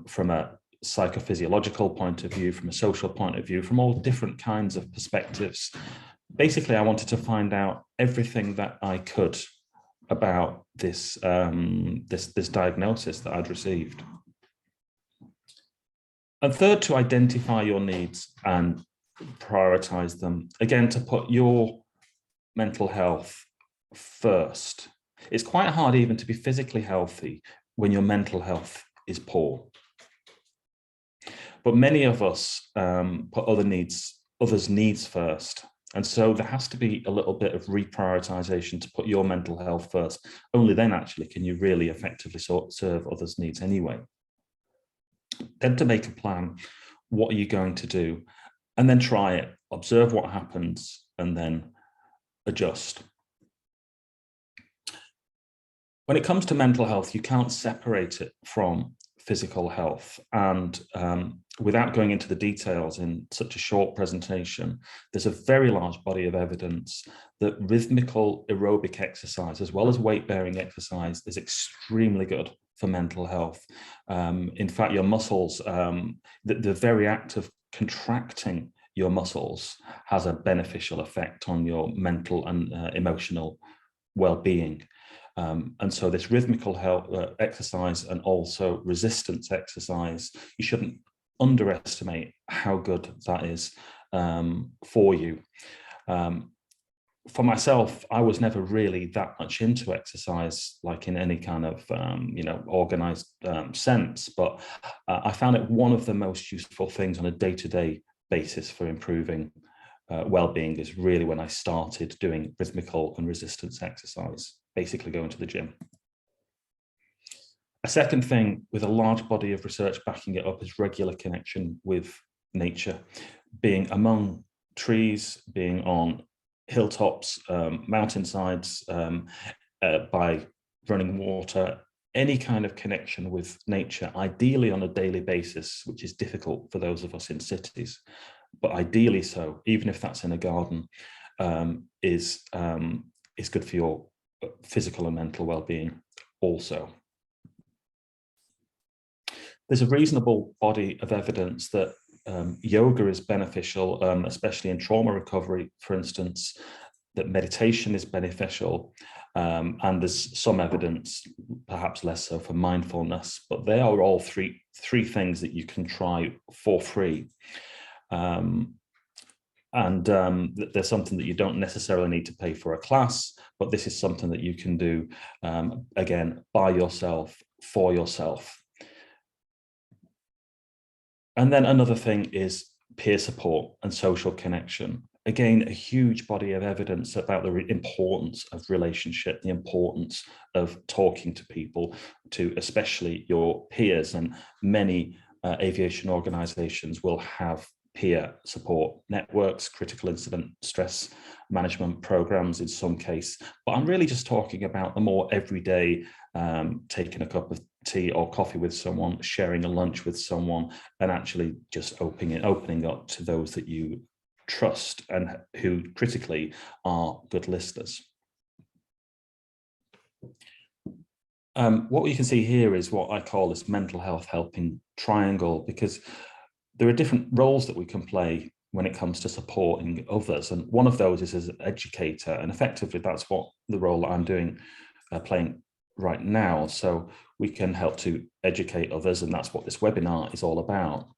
from a psychophysiological point of view, from a social point of view, from all different kinds of perspectives. Basically, I wanted to find out everything that I could about this this diagnosis that I'd received. And third, to identify your needs and prioritize them. Again, to put your mental health first. It's quite hard even to be physically healthy when your mental health is poor. But many of us put others' needs first. And so there has to be a little bit of reprioritization to put your mental health first. Only then actually can you really effectively serve others' needs anyway. Then to make a plan, what are you going to do? And then try it, observe what happens, and then adjust. When it comes to mental health, you can't separate it from physical health. And without going into the details in such a short presentation, there's a very large body of evidence that rhythmical aerobic exercise, as well as weight-bearing exercise, is extremely good for mental health. In fact, your muscles, the very act of contracting your muscles has a beneficial effect on your mental and emotional well-being. And so this rhythmical exercise and also resistance exercise, you shouldn't underestimate how good that is for you. For myself, I was never really that much into exercise, like in any kind of, organized sense, but I found it one of the most useful things on a day-to-day basis for improving well-being is really when I started doing rhythmical and resistance exercise, basically going to the gym. A second thing with a large body of research backing it up is regular connection with nature, being among trees, being on hilltops, mountainsides, by running water, any kind of connection with nature, ideally on a daily basis, which is difficult for those of us in cities, but ideally so, even if that's in a garden, is good for your physical and mental well-being also. There's a reasonable body of evidence that yoga is beneficial, especially in trauma recovery, for instance, that meditation is beneficial, and there's some evidence, perhaps less so, for mindfulness, but they are all three things that you can try for free. There's something that you don't necessarily need to pay for a class, but this is something that you can do, again, by yourself, for yourself. And then another thing is peer support and social connection. Again, a huge body of evidence about the importance of relationship, the importance of talking to people, to especially your peers, and many aviation organizations will have peer support networks, critical incident stress management programs in some case, but I'm really just talking about the more everyday, taking a cup of tea or coffee with someone, sharing a lunch with someone, and actually just opening up to those that you trust and who critically are good listeners. What you can see here is what I call this mental health helping triangle, because there are different roles that we can play when it comes to supporting others. And one of those is as an educator. And effectively, that's what the role that I'm doing, playing right now. So we can help to educate others. And that's what this webinar is all about.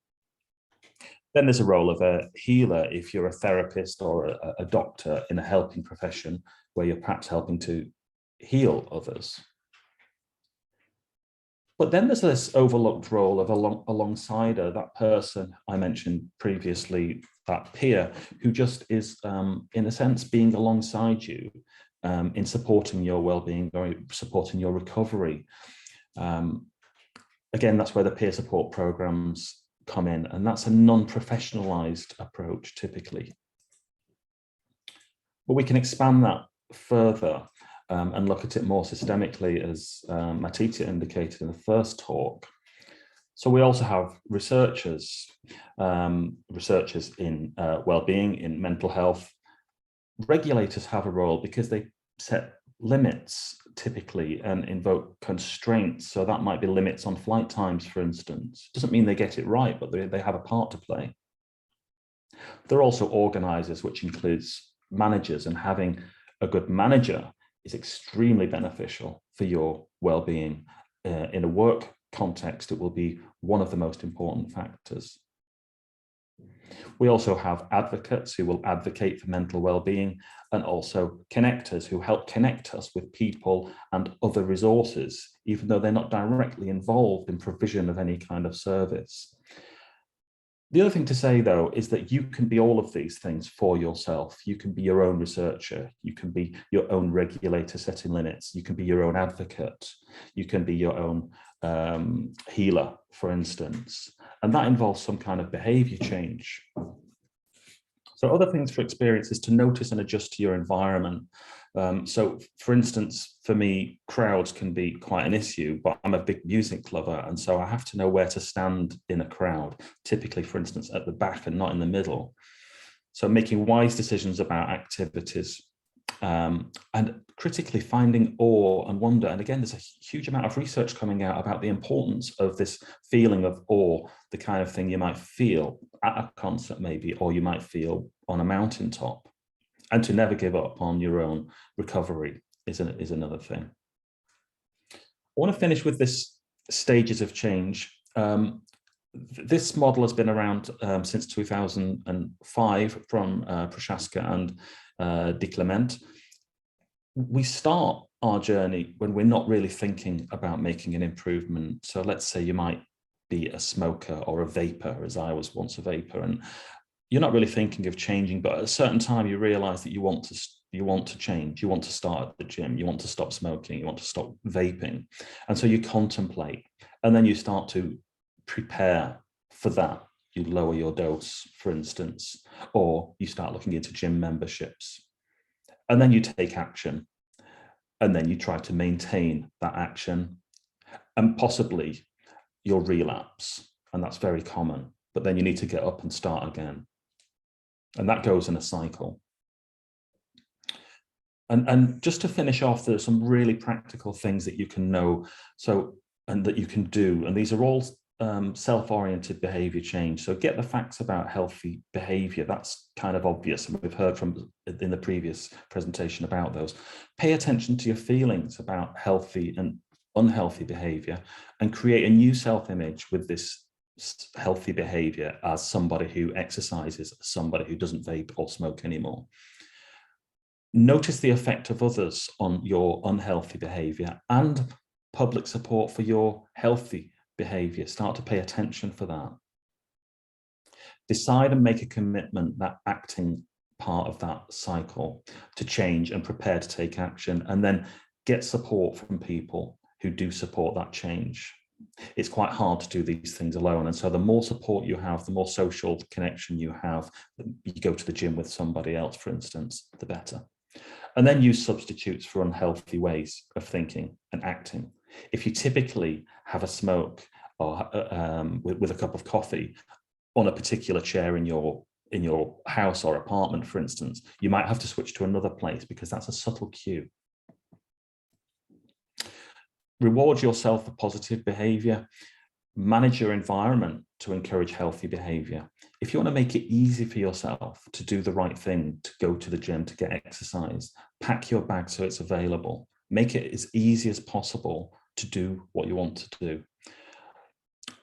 Then there's a role of a healer if you're a therapist or a doctor in a helping profession where you're perhaps helping to heal others. But then there's this overlooked role of alongside that person I mentioned previously, that peer who just is, in a sense, being alongside you in supporting your well-being or supporting your recovery. Again, that's where the peer support programs come in, and that's a non-professionalized approach typically. But we can expand that further and look at it more systemically, as Matita indicated in the first talk. So we also have researchers in well-being, in mental health. Regulators have a role because they set limits typically and invoke constraints. So that might be limits on flight times, for instance. Doesn't mean they get it right, but they have a part to play. They're also organizers, which includes managers, and having a good manager is extremely beneficial for your well-being. In a work context, it will be one of the most important factors. We also have advocates who will advocate for mental well-being, and also connectors who help connect us with people and other resources, even though they're not directly involved in provision of any kind of service. The other thing to say, though, is that you can be all of these things for yourself. You can be your own researcher. You can be your own regulator setting limits. You can be your own advocate. You can be your own healer, for instance. And that involves some kind of behavior change. So other things for experience is to notice and adjust to your environment. So for instance, for me, crowds can be quite an issue, but I'm a big music lover. And so I have to know where to stand in a crowd, typically, for instance, at the back and not in the middle. So making wise decisions about activities, and critically finding awe and wonder. And again, there's a huge amount of research coming out about the importance of this feeling of awe, the kind of thing you might feel at a concert maybe, or you might feel on a mountaintop. And to never give up on your own recovery is another thing. want to finish with this stages of change. This model has been around since 2005 from Prochaska and De Clement. We start our journey when we're not really thinking about making an improvement. So let's say you might be a smoker or a vapor, as I was once a vapor, and you're not really thinking of changing, but at a certain time you realize that you want to change, you want to start at the gym, you want to stop smoking, you want to stop vaping. And so you contemplate, and then you start to prepare for that. You lower your dose, for instance, or you start looking into gym memberships. And then you take action, and then you try to maintain that action, and possibly you'll relapse, and that's very common, but then you need to get up and start again. And that goes in a cycle. And just to finish off, there's some really practical things that you can know, and that you can do, and these are all self-oriented behavior change. So get the facts about healthy behavior. That's kind of obvious, and we've heard from in the previous presentation about those. Pay attention to your feelings about healthy and unhealthy behavior, and create a new self-image with this healthy behavior as somebody who exercises, somebody who doesn't vape or smoke anymore. Notice the effect of others on your unhealthy behavior and public support for your healthy behavior. Start to pay attention for that. Decide and make a commitment, that acting part of that cycle, to change and prepare to take action, and then get support from people who do support that change. It's quite hard to do these things alone, and so the more support you have, the more social connection you have, you go to the gym with somebody else, for instance, the better. And then use substitutes for unhealthy ways of thinking and acting. If you typically have a smoke or with a cup of coffee on a particular chair in your house or apartment, for instance, you might have to switch to another place because that's a subtle cue. Reward yourself for positive behavior. Manage your environment to encourage healthy behavior. If you want to make it easy for yourself to do the right thing, to go to the gym, to get exercise, pack your bag so it's available. Make it as easy as possible to do what you want to do.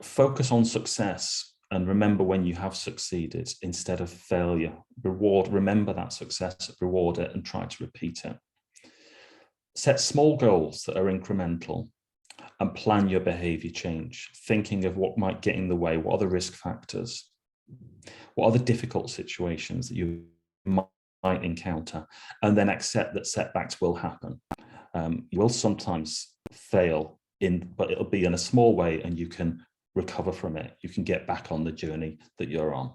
Focus on success and remember when you have succeeded instead of failure. Remember that success, reward it, and try to repeat it. Set small goals that are incremental and plan your behavior change, thinking of what might get in the way, what are the risk factors, what are the difficult situations that you might encounter, and then accept that setbacks will happen. You will sometimes fail, but it'll be in a small way and you can recover from it. You can get back on the journey that you're on.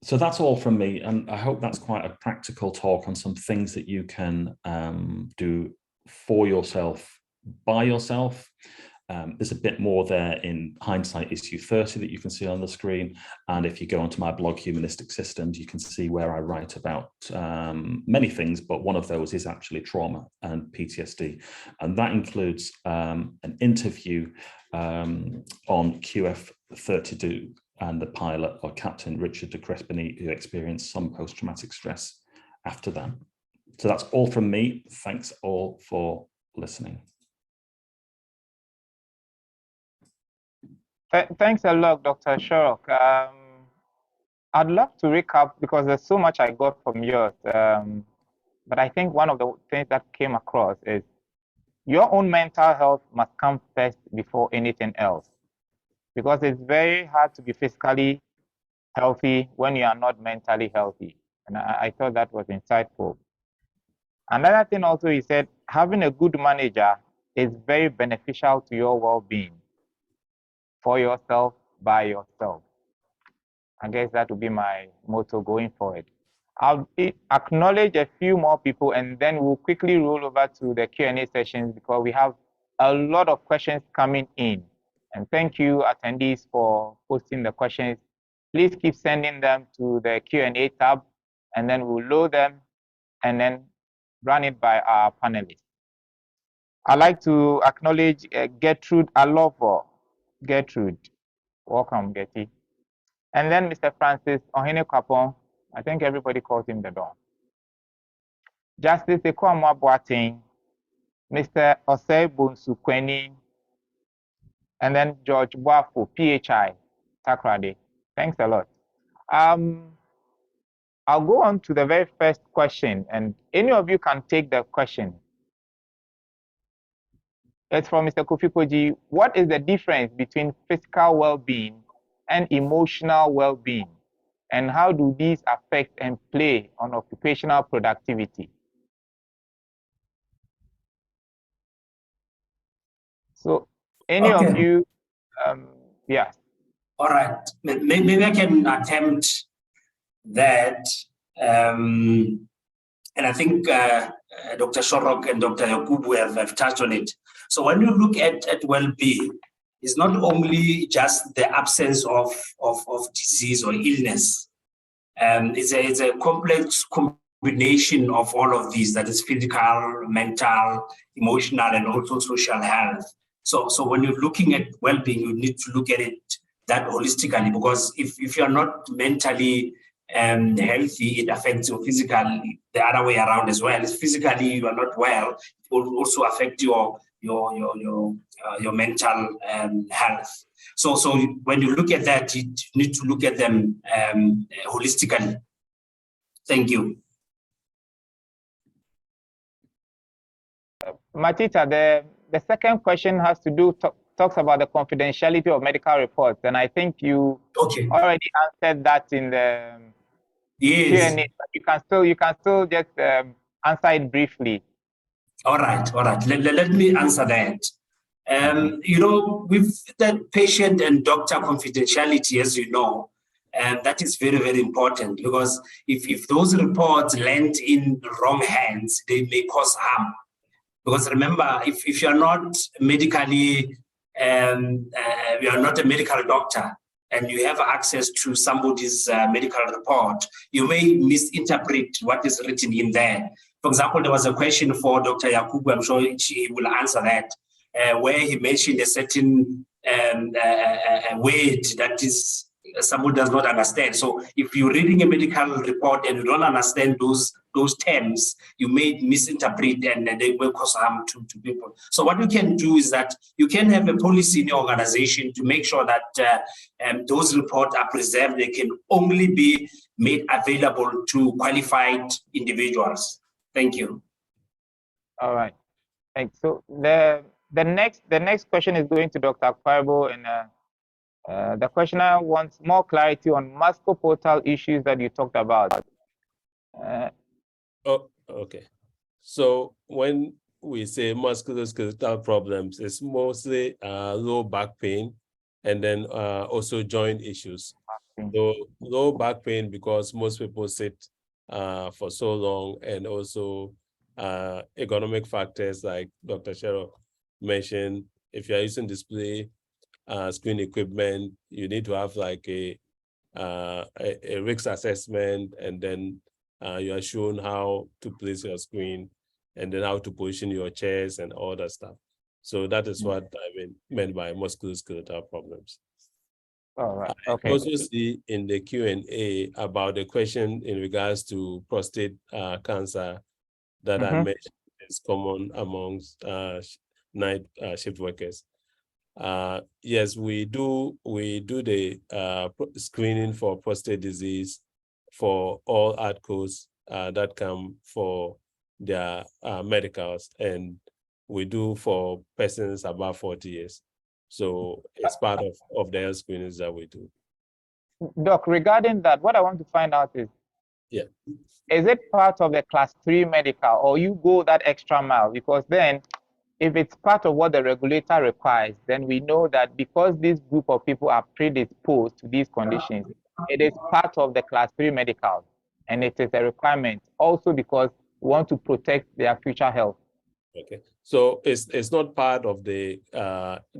So that's all from me, and I hope that's quite a practical talk on some things that you can do for yourself, by yourself. There's a bit more there in Hindsight issue 30 that you can see on the screen, and if you go onto my blog Humanistic Systems, you can see where I write about many things, but one of those is actually trauma and PTSD, and that includes an interview on QF32 and the pilot, or Captain Richard de Crespigny, who experienced some post-traumatic stress after that. So that's all from me. Thanks all for listening. Thanks a lot, Dr. Sherrock. I'd love to recap because there's so much I got from yours. But I think one of the things that came across is your own mental health must come first before anything else, because it's very hard to be physically healthy when you are not mentally healthy. And I thought that was insightful. Another thing also, he said, having a good manager is very beneficial to your well-being, for yourself, by yourself. I guess that would be my motto going forward. I'll acknowledge a few more people and then we'll quickly roll over to the Q&A sessions because we have a lot of questions coming in. And thank you, attendees, for posting the questions. Please keep sending them to the Q&A tab, and then we'll load them and then run it by our panelists. I'd like to acknowledge Gertrude Alovo. Gertrude, welcome, Getty. And then Mr. Francis Ohene Kapon, I think everybody calls him the Don. Justice Ekwamwa Boateng, Mr. Osei Bonsukweni, and then George Boafo, PHI, Takrade. Thanks a lot. I'll go on to the very first question, and any of you can take the question. It's from Mr. Kofi Koji. What is the difference between physical well-being and emotional well-being? And how do these affect and play on occupational productivity? So any of you, yes. All right, maybe I can attempt that. And I think Dr. Shorrock and Dr. Yakubu have touched on it. So when you look at well-being, it's not only just the absence of disease or illness. It's a complex combination of all of these, that is physical, mental, emotional, and also social health. So when you're looking at well-being, you need to look at it that holistically, because if you're not mentally healthy, it affects you physically the other way around as well. If physically you are not well, it will also affect your mental health. So when you look at that, you need to look at them holistically. Thank you. Matita, the second question has to do talks about the confidentiality of medical reports, and I think you already answered that in the Q&A, but you can still just answer it briefly. All right. Let me answer that. You know, with the patient and doctor confidentiality, as you know, that is very, very important, because if those reports land in wrong hands, they may cause harm. Because remember, if you're not medically, you are not a medical doctor, and you have access to somebody's medical report, you may misinterpret what is written in there. For example, there was a question for Dr. Yakubu, I'm sure he will answer that, where he mentioned a certain word that is someone does not understand. So if you're reading a medical report and you don't understand those terms, you may misinterpret and they will cause harm to people. So what you can do is that you can have a policy in your organization to make sure that those reports are preserved. They can only be made available to qualified individuals. Thank you. All right. Thanks. So the next question is going to Dr. Kwaibo, and the questioner wants more clarity on musculoskeletal issues that you talked about. Okay. So when we say musculoskeletal problems, it's mostly low back pain, and then also joint issues. So low back pain, because most people sit for so long, and also economic factors like Dr. Shero mentioned. If you're using display screen equipment, you need to have like a risk assessment, and then you are shown how to place your screen, and then how to position your chairs and all that stuff. So that is what I meant by musculoskeletal problems. All right. Okay. I also see in the Q&A about the question in regards to prostate cancer that I mentioned is common amongst night shift workers. Yes, we do the screening for prostate disease for all ADCOs that come for their medicals, and we do for persons above 40 years. So it's part of the health screenings that we do. Doc, regarding that, what I want to find out is, is it part of the class 3 medical, or you go that extra mile? Because then, if it's part of what the regulator requires, then we know that because this group of people are predisposed to these conditions, it is part of the class 3 medical, and it is a requirement also because we want to protect their future health. Okay, so it's not part of the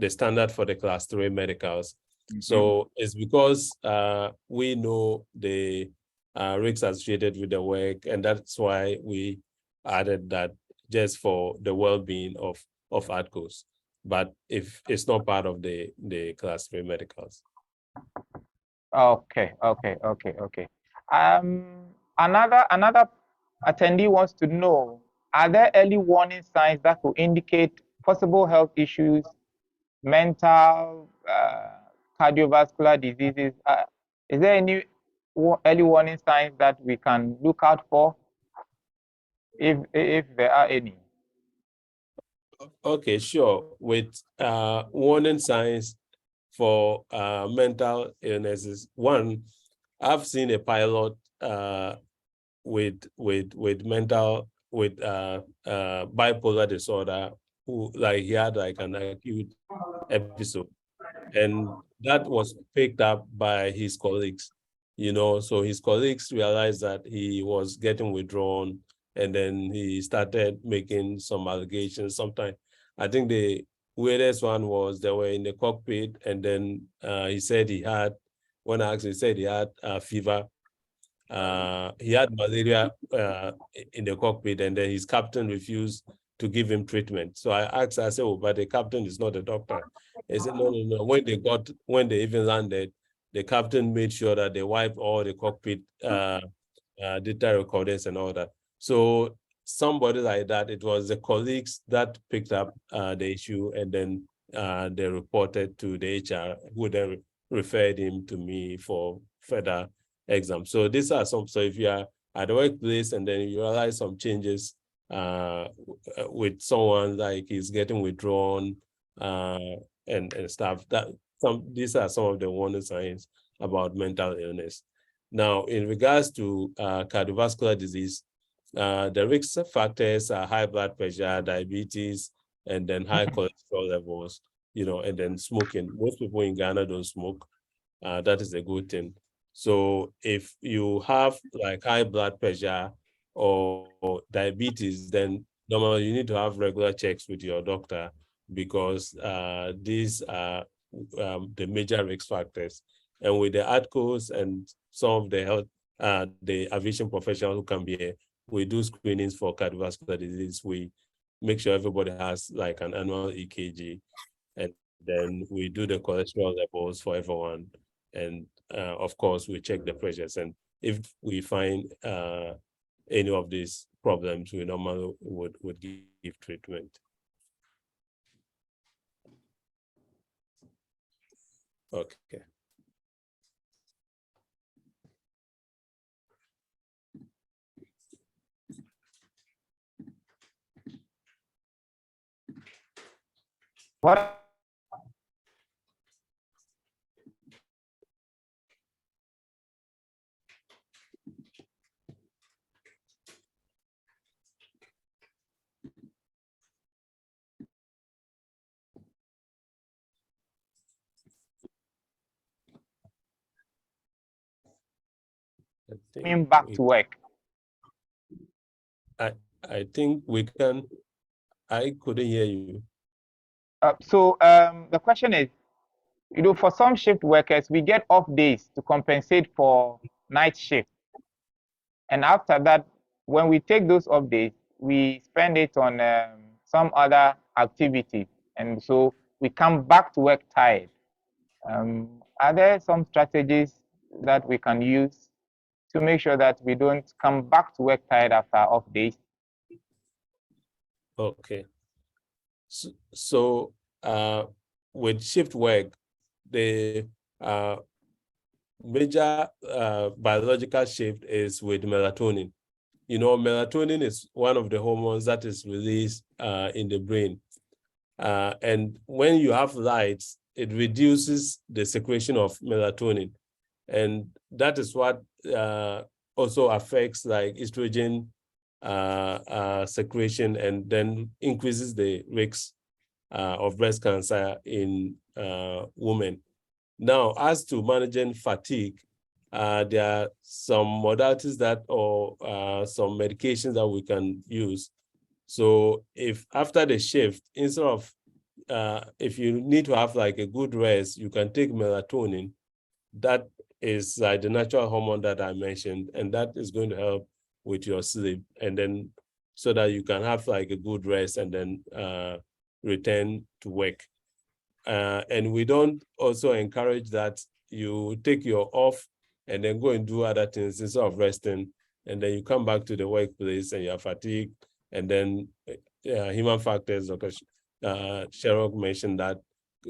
standard for the class 3 medicals. So it's because we know the risks associated with the work, and that's why we added that just for the well-being of ADCOs. But if it's not part of the class 3 medicals. Okay. Another attendee wants to know, are there early warning signs that will indicate possible health issues, mental, cardiovascular diseases? Is there any early warning signs that we can look out for, if there are any? Okay, sure. With warning signs for mental illnesses, one, I've seen a pilot with bipolar disorder, who he had an acute episode, and that was picked up by his colleagues. So his colleagues realized that he was getting withdrawn, and then he started making some allegations. Sometimes, I think the weirdest one was they were in the cockpit, and then he said when I asked him, he said he had fever. He had malaria in the cockpit, and then his captain refused to give him treatment. So I asked, I said, "Oh, but the captain is not a doctor." He said, "No. When they even landed, the captain made sure that they wiped all the cockpit data recordings and all that." So somebody like that, it was the colleagues that picked up the issue, and then they reported to the HR, who then referred him to me for further exam. So these are some. So if you are at the workplace and then you realize some changes with someone, like he's getting withdrawn and stuff, these are some of the warning signs about mental illness. Now, in regards to cardiovascular disease, the risk factors are high blood pressure, diabetes, and then high cholesterol levels, and then smoking. Most people in Ghana don't smoke. That is a good thing. So if you have high blood pressure or diabetes, then normally you need to have regular checks with your doctor, because these are the major risk factors. And with the ADCOs and some of the health, the aviation professionals who can be here, we do screenings for cardiovascular disease. We make sure everybody has an annual EKG, and then we do the cholesterol levels for everyone. And of course, we check the pressures. And if we find any of these problems, we normally would give treatment. Okay. What? Coming back to work. I think we can. I couldn't hear you. So the question is, for some shift workers, we get off days to compensate for night shift. And after that, when we take those off days, we spend it on some other activities. And so we come back to work tired. Are there some strategies that we can use to make sure that we don't come back to work tired after off days? Okay. So with shift work, the major biological shift is with melatonin. Melatonin is one of the hormones that is released in the brain. And when you have lights, it reduces the secretion of melatonin. And that is what also affects estrogen secretion, and then increases the risk of breast cancer in women. Now, as to managing fatigue, there are some modalities or some medications that we can use. So if after the shift, instead of, if you need to have a good rest, you can take melatonin. That is the natural hormone that I mentioned, and that is going to help with your sleep, and then so that you can have a good rest and then return to work. And we don't also encourage that you take your off and then go and do other things instead of resting, and then you come back to the workplace and you're fatigued And then human factors, Dr. Sherrock mentioned that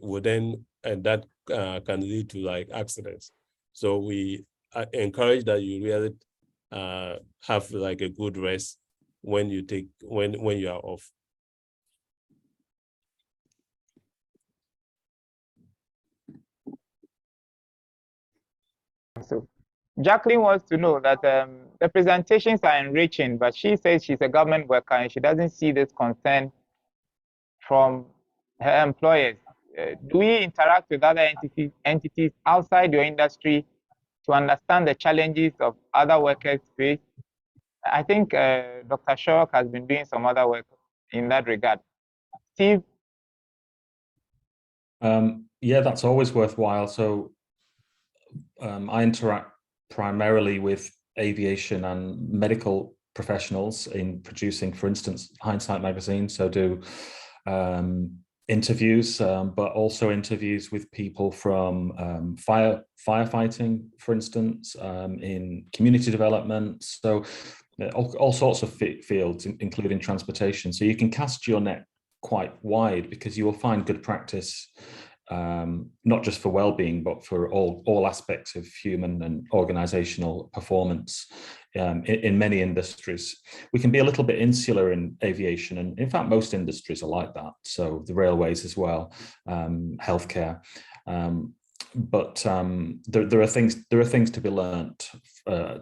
would then, and that can lead to like accidents. So we encourage that you really have like a good rest when you take, when you are off. So Jacqueline wants to know that the presentations are enriching, but she says she's a government worker and she doesn't see this concern from her employers. Do we interact with other entities outside your industry to understand the challenges of other workers face? I think Dr. Sherrock has been doing some other work in that regard. Steve? Yeah, that's always worthwhile. So I interact primarily with aviation and medical professionals in producing, for instance, Hindsight magazine. So do interviews, but also interviews with people from firefighting, for instance, in community development. So all sorts of fields, including transportation. So you can cast your net quite wide because you will find good practice, not just for well-being, but for all aspects of human and organizational performance in many industries. We can be a little bit insular in aviation, and in fact, most industries are like that. So the railways as well, healthcare. But there are things to be learnt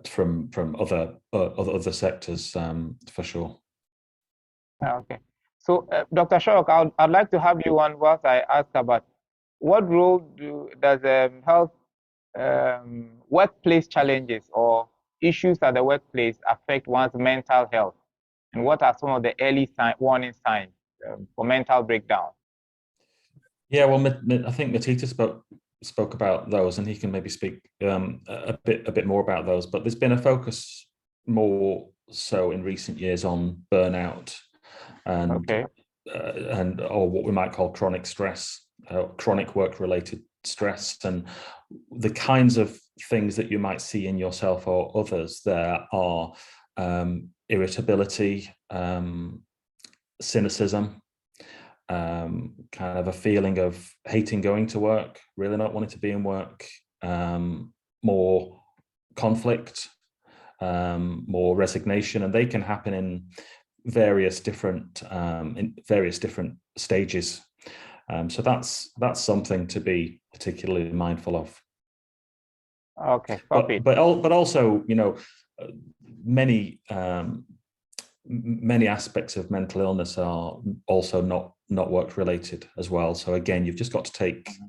from other sectors for sure. Okay. So, Dr. Sherrock, I'd like to have you on whilst I ask about what role does health workplace challenges or issues at the workplace affect one's mental health, and what are some of the early warning signs for mental breakdown? Yeah, well, I think Matita spoke about those, and he can maybe speak a bit more about those. But there's been a focus more so in recent years on burnout and or what we might call chronic stress, chronic work-related stress, and the kinds of things that you might see in yourself or others. There are irritability, cynicism, kind of a feeling of hating going to work, really not wanting to be in work, more conflict, more resignation, and they can happen in various different stages. So that's something to be particularly mindful of. Okay, but also, you know, many aspects of mental illness are also not work related as well. So again, you've just got to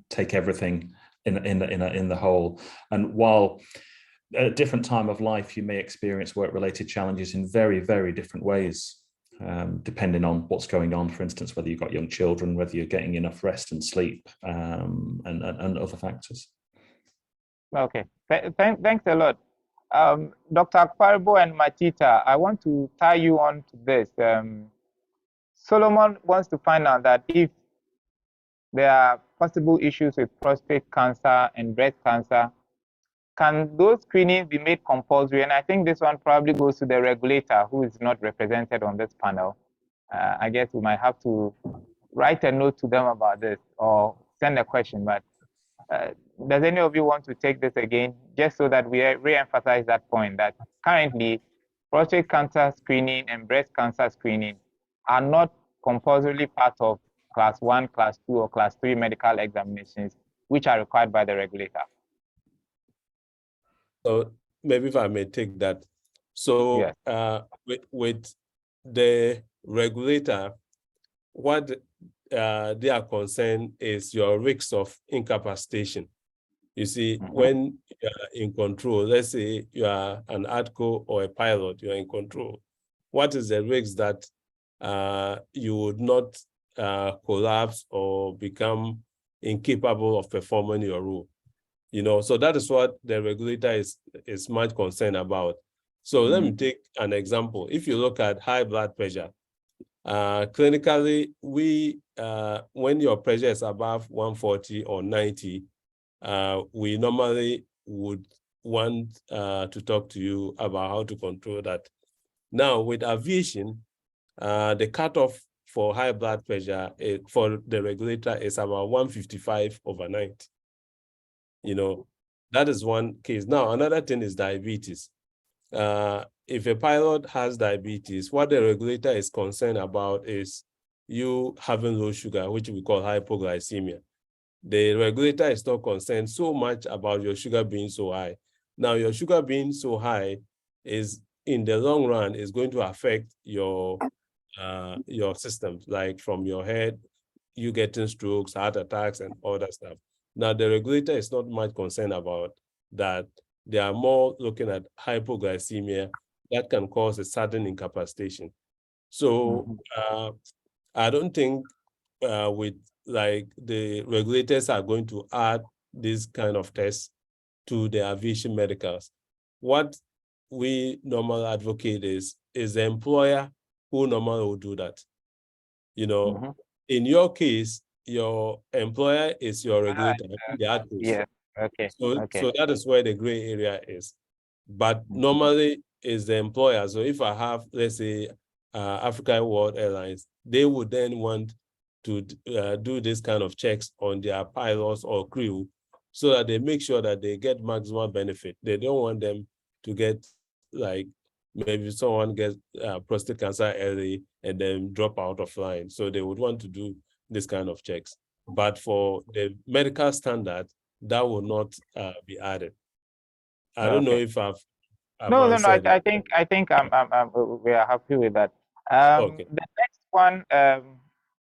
take everything in the whole. And while at a different time of life, you may experience work related challenges in very, very different ways, depending on what's going on. For instance, whether you've got young children, whether you're getting enough rest and sleep, and other factors. Okay, thanks a lot. Dr. Akparibo and Matita, I want to tie you on to this. Solomon wants to find out that if there are possible issues with prostate cancer and breast cancer, can those screenings be made compulsory? And I think this one probably goes to the regulator, who is not represented on this panel. I guess we might have to write a note to them about this or send a question, but does any of you want to take this again, just so that we re-emphasize that point, that currently prostate cancer screening and breast cancer screening are not compulsorily part of class 1, class 2, or class 3 medical examinations, which are required by the regulator? So maybe if I may take that. So yes. With the regulator, what they are concerned is your risks of incapacitation. You see, when you are in control, let's say you are an ADCO or a pilot, you are in control. What is the risk that you would not collapse or become incapable of performing your role? You know, so that is what the regulator is much concerned about. So let me take an example. If you look at high blood pressure, clinically, when your pressure is above 140 or 90, we normally would want to talk to you about how to control that. Now, with aviation, The cutoff for high blood pressure for the regulator is about 155 overnight. You know, that is one case. Now, another thing is diabetes. If a pilot has diabetes, what the regulator is concerned about is you having low sugar, which we call hypoglycemia. The regulator is not concerned so much about your sugar being so high. Now, your sugar being so high is, in the long run, is going to affect your systems, like from your head, you getting strokes, heart attacks, and all that stuff. Now, the regulator is not much concerned about that. They are more looking at hypoglycemia that can cause a sudden incapacitation. So I don't think with like the regulators are going to add this kind of tests to the aviation medicals. What we normally advocate is the employer who normally will do that. You know, in your case, your employer is your regulator. Yeah. Okay. So that is where the gray area is. But normally is the employer. So if I have, let's say, African World Airlines, they would then want to do this kind of checks on their pilots or crew so that they make sure that they get maximum benefit. They don't want them to get, like, maybe someone gets prostate cancer early and then drop out of line. So they would want to do this kind of checks. But for the medical standard, that will not be added. I don't know if I've No. answered I think we are happy with that. Okay. The next one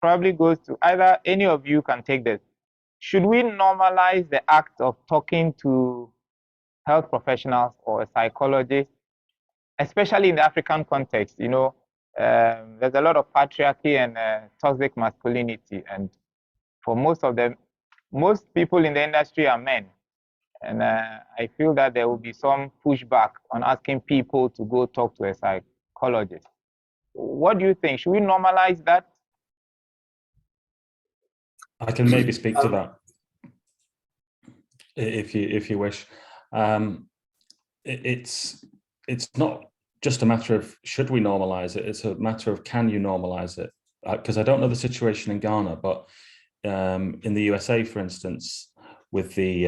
probably goes to either any of you can take this. Should we normalize the act of talking to health professionals or a psychologist, especially in the African context? You know, there's a lot of patriarchy and toxic masculinity, and for most of them, most people in the industry are men. And I feel that there will be some pushback on asking people to go talk to a psychologist. What do you think? Should we normalize that? I can maybe speak to that if you wish. It's not just a matter of should we normalize it. It's a matter of can you normalize it? Because I don't know the situation in Ghana, but in the USA, for instance, with the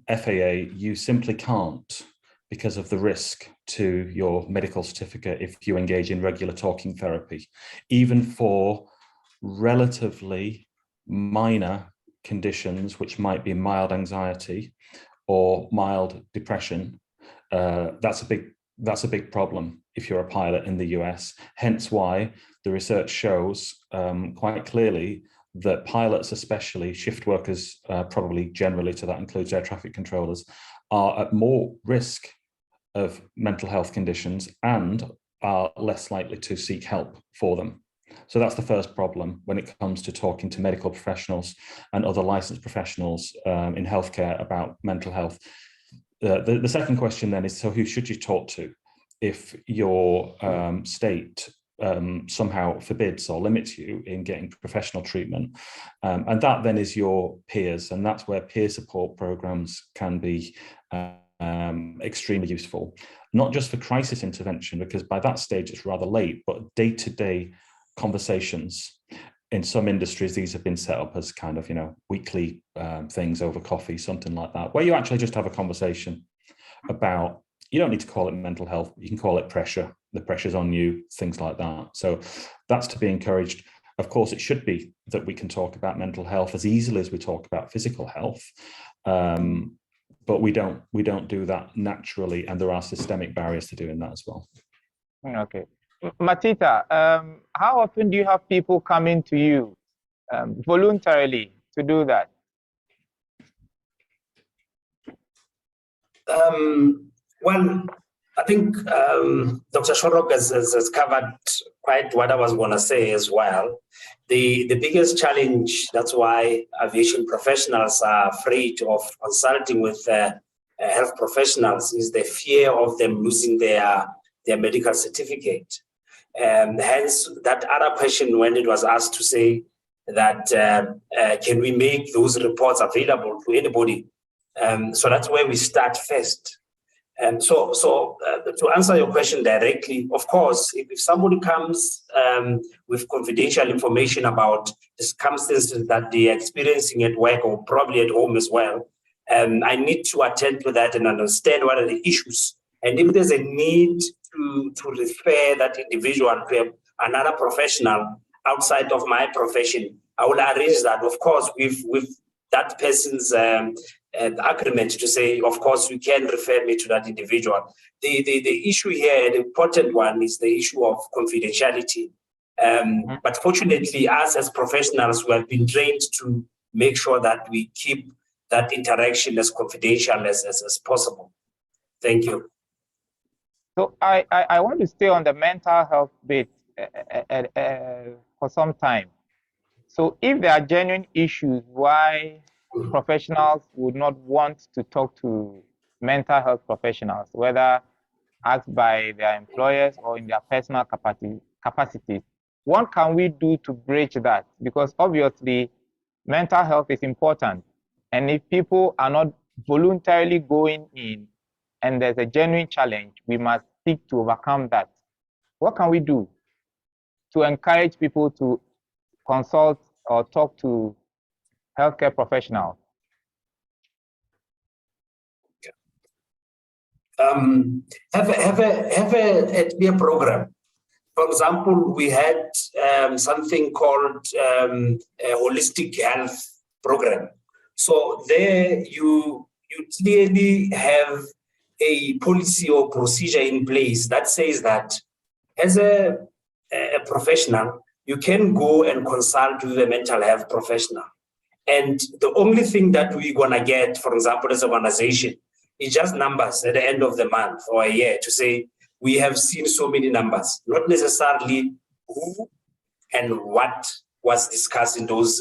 FAA, you simply can't, because of the risk to your medical certificate if you engage in regular talking therapy, even for relatively minor conditions, which might be mild anxiety or mild depression. That's a big problem if you're a pilot in the US. Hence why the research shows quite clearly that pilots, especially shift workers, probably generally, so that includes air traffic controllers, are at more risk of mental health conditions and are less likely to seek help for them. So that's the first problem when it comes to talking to medical professionals and other licensed professionals in healthcare about mental health. The second question then is, so who should you talk to if your state somehow forbids or limits you in getting professional treatment? And that then is your peers, and that's where peer support programs can be extremely useful, not just for crisis intervention, because by that stage it's rather late, but day-to-day conversations. In some industries, these have been set up as kind of, weekly things over coffee, something like that, where you actually just have a conversation about, you don't need to call it mental health, you can call it pressure, the pressure's on you, things like that. So that's to be encouraged. Of course, it should be that we can talk about mental health as easily as we talk about physical health, but we don't do that naturally, and there are systemic barriers to doing that as well. Okay. Matita, how often do you have people coming to you voluntarily to do that? Well, I think Dr. Shorrock has covered quite what I was going to say as well. The biggest challenge, that's why aviation professionals are afraid of consulting with health professionals, is the fear of them losing their medical certificate. Hence, that other question when it was asked to say that can we make those reports available to anybody? So that's where we start first. And so to answer your question directly, of course, if somebody comes with confidential information about the circumstances that they are experiencing at work or probably at home as well, I need to attend to that and understand what are the issues. And if there's a need to refer that individual to another professional outside of my profession, I will arrange that, of course, with that person's agreement to say, of course, you can refer me to that individual. The issue here, the important one, is the issue of confidentiality. But fortunately, us as professionals, we have been trained to make sure that we keep that interaction as confidential as possible. Thank you. So I want to stay on the mental health bit for some time. So if there are genuine issues why professionals would not want to talk to mental health professionals, whether asked by their employers or in their personal capacities, what can we do to bridge that? Because obviously mental health is important. And if people are not voluntarily going in and there's a genuine challenge, we must seek to overcome that. What can we do to encourage people to consult or talk to healthcare professionals? Have a clear program. For example, we had something called a holistic health program. So there you clearly have a policy or procedure in place that says that as a professional, you can go and consult with a mental health professional. And the only thing that we're going to get, for example, as an organization, is just numbers at the end of the month or a year to say, we have seen so many numbers, not necessarily who and what was discussed in those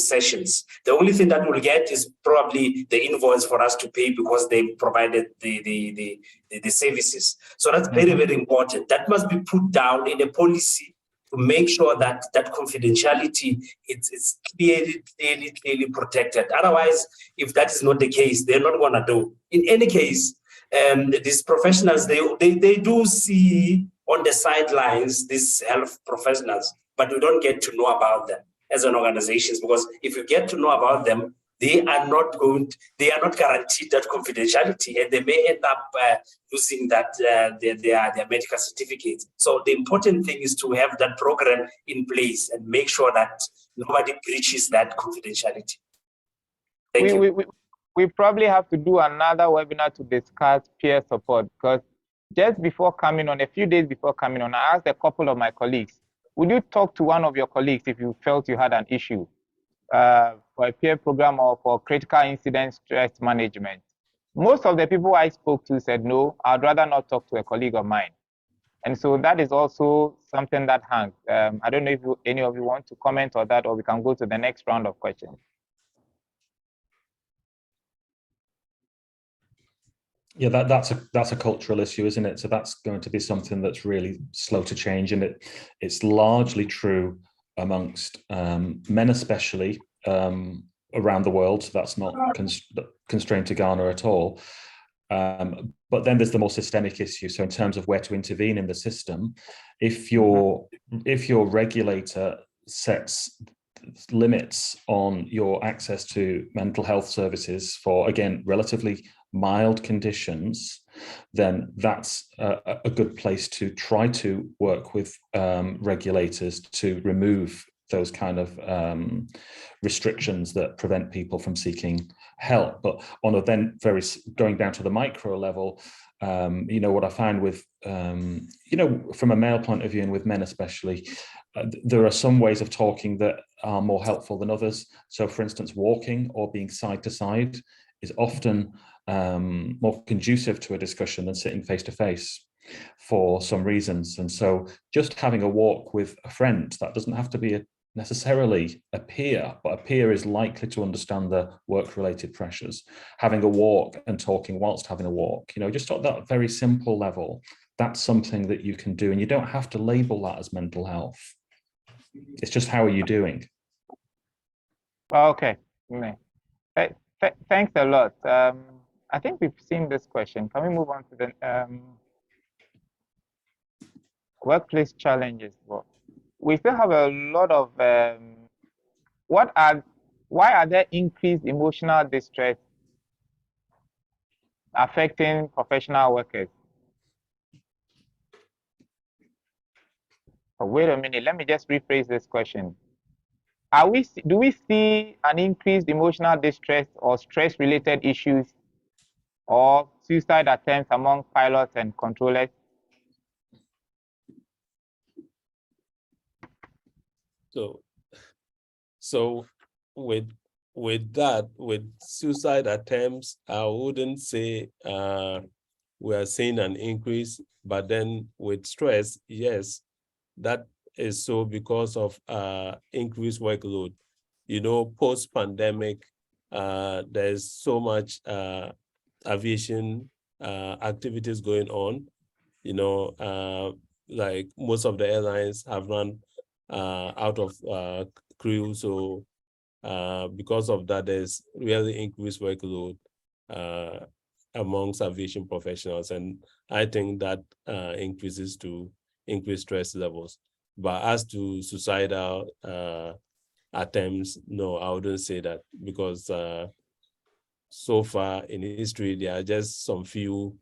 sessions. The only thing that we'll get is probably the invoice for us to pay because they provided the services. So that's very, very important. That must be put down in a policy to make sure that that confidentiality is clearly protected. Otherwise, if that is not the case, they're not going to do. In any case, these professionals, they do see on the sidelines these health professionals, but we don't get to know about them as an organization, because if you get to know about them, they are not guaranteed that confidentiality, and they may end up losing that their medical certificates. So the important thing is to have that program in place and make sure that nobody breaches that confidentiality. Thank you. We probably have to do another webinar to discuss peer support, because just before coming on, a few days before coming on, I asked a couple of my colleagues, would you talk to one of your colleagues if you felt you had an issue for a peer program or for critical incident stress management? Most of the people I spoke to said, no, I'd rather not talk to a colleague of mine. And so that is also something that hangs. I don't know if any of you want to comment on that, or we can go to the next round of questions. Yeah, that's a cultural issue, isn't it? So that's going to be something that's really slow to change, and it's largely true amongst men, especially around the world. So that's not constrained to Ghana at all. But then there's the more systemic issue. So in terms of where to intervene in the system, if your regulator sets limits on your access to mental health services for, again, relatively mild conditions, then that's a good place to try to work with regulators to remove those kind of restrictions that prevent people from seeking help. But on a then going down to the micro level, what I find with, from a male point of view and with men especially, there are some ways of talking that are more helpful than others. So for instance, walking or being side to side is often more conducive to a discussion than sitting face to face for some reasons. And so just having a walk with a friend, that doesn't have to be necessarily a peer, but a peer is likely to understand the work-related pressures. Having a walk and talking whilst having a walk, just at that very simple level, that's something that you can do, and you don't have to label that as mental health. It's just, how are you doing? Okay. Thanks a lot. I think we've seen this question. Can we move on to the workplace challenges? Well, we still have a lot of why are there increased emotional distress affecting professional workers? Oh, wait a minute, let me just rephrase this question. Do we see an increased emotional distress or stress-related issues or suicide attempts among pilots and controllers? So with suicide attempts, I wouldn't say we are seeing an increase, but then with stress, yes, that is so because of increased workload. You know, post-pandemic, there's so much aviation activities going on. You know, like most of the airlines have run out of crew, so because of that, there's really increased workload amongst aviation professionals, and I think that increases to increased stress levels. But as to suicidal attempts, no, I wouldn't say that, because so far in history, there are just some few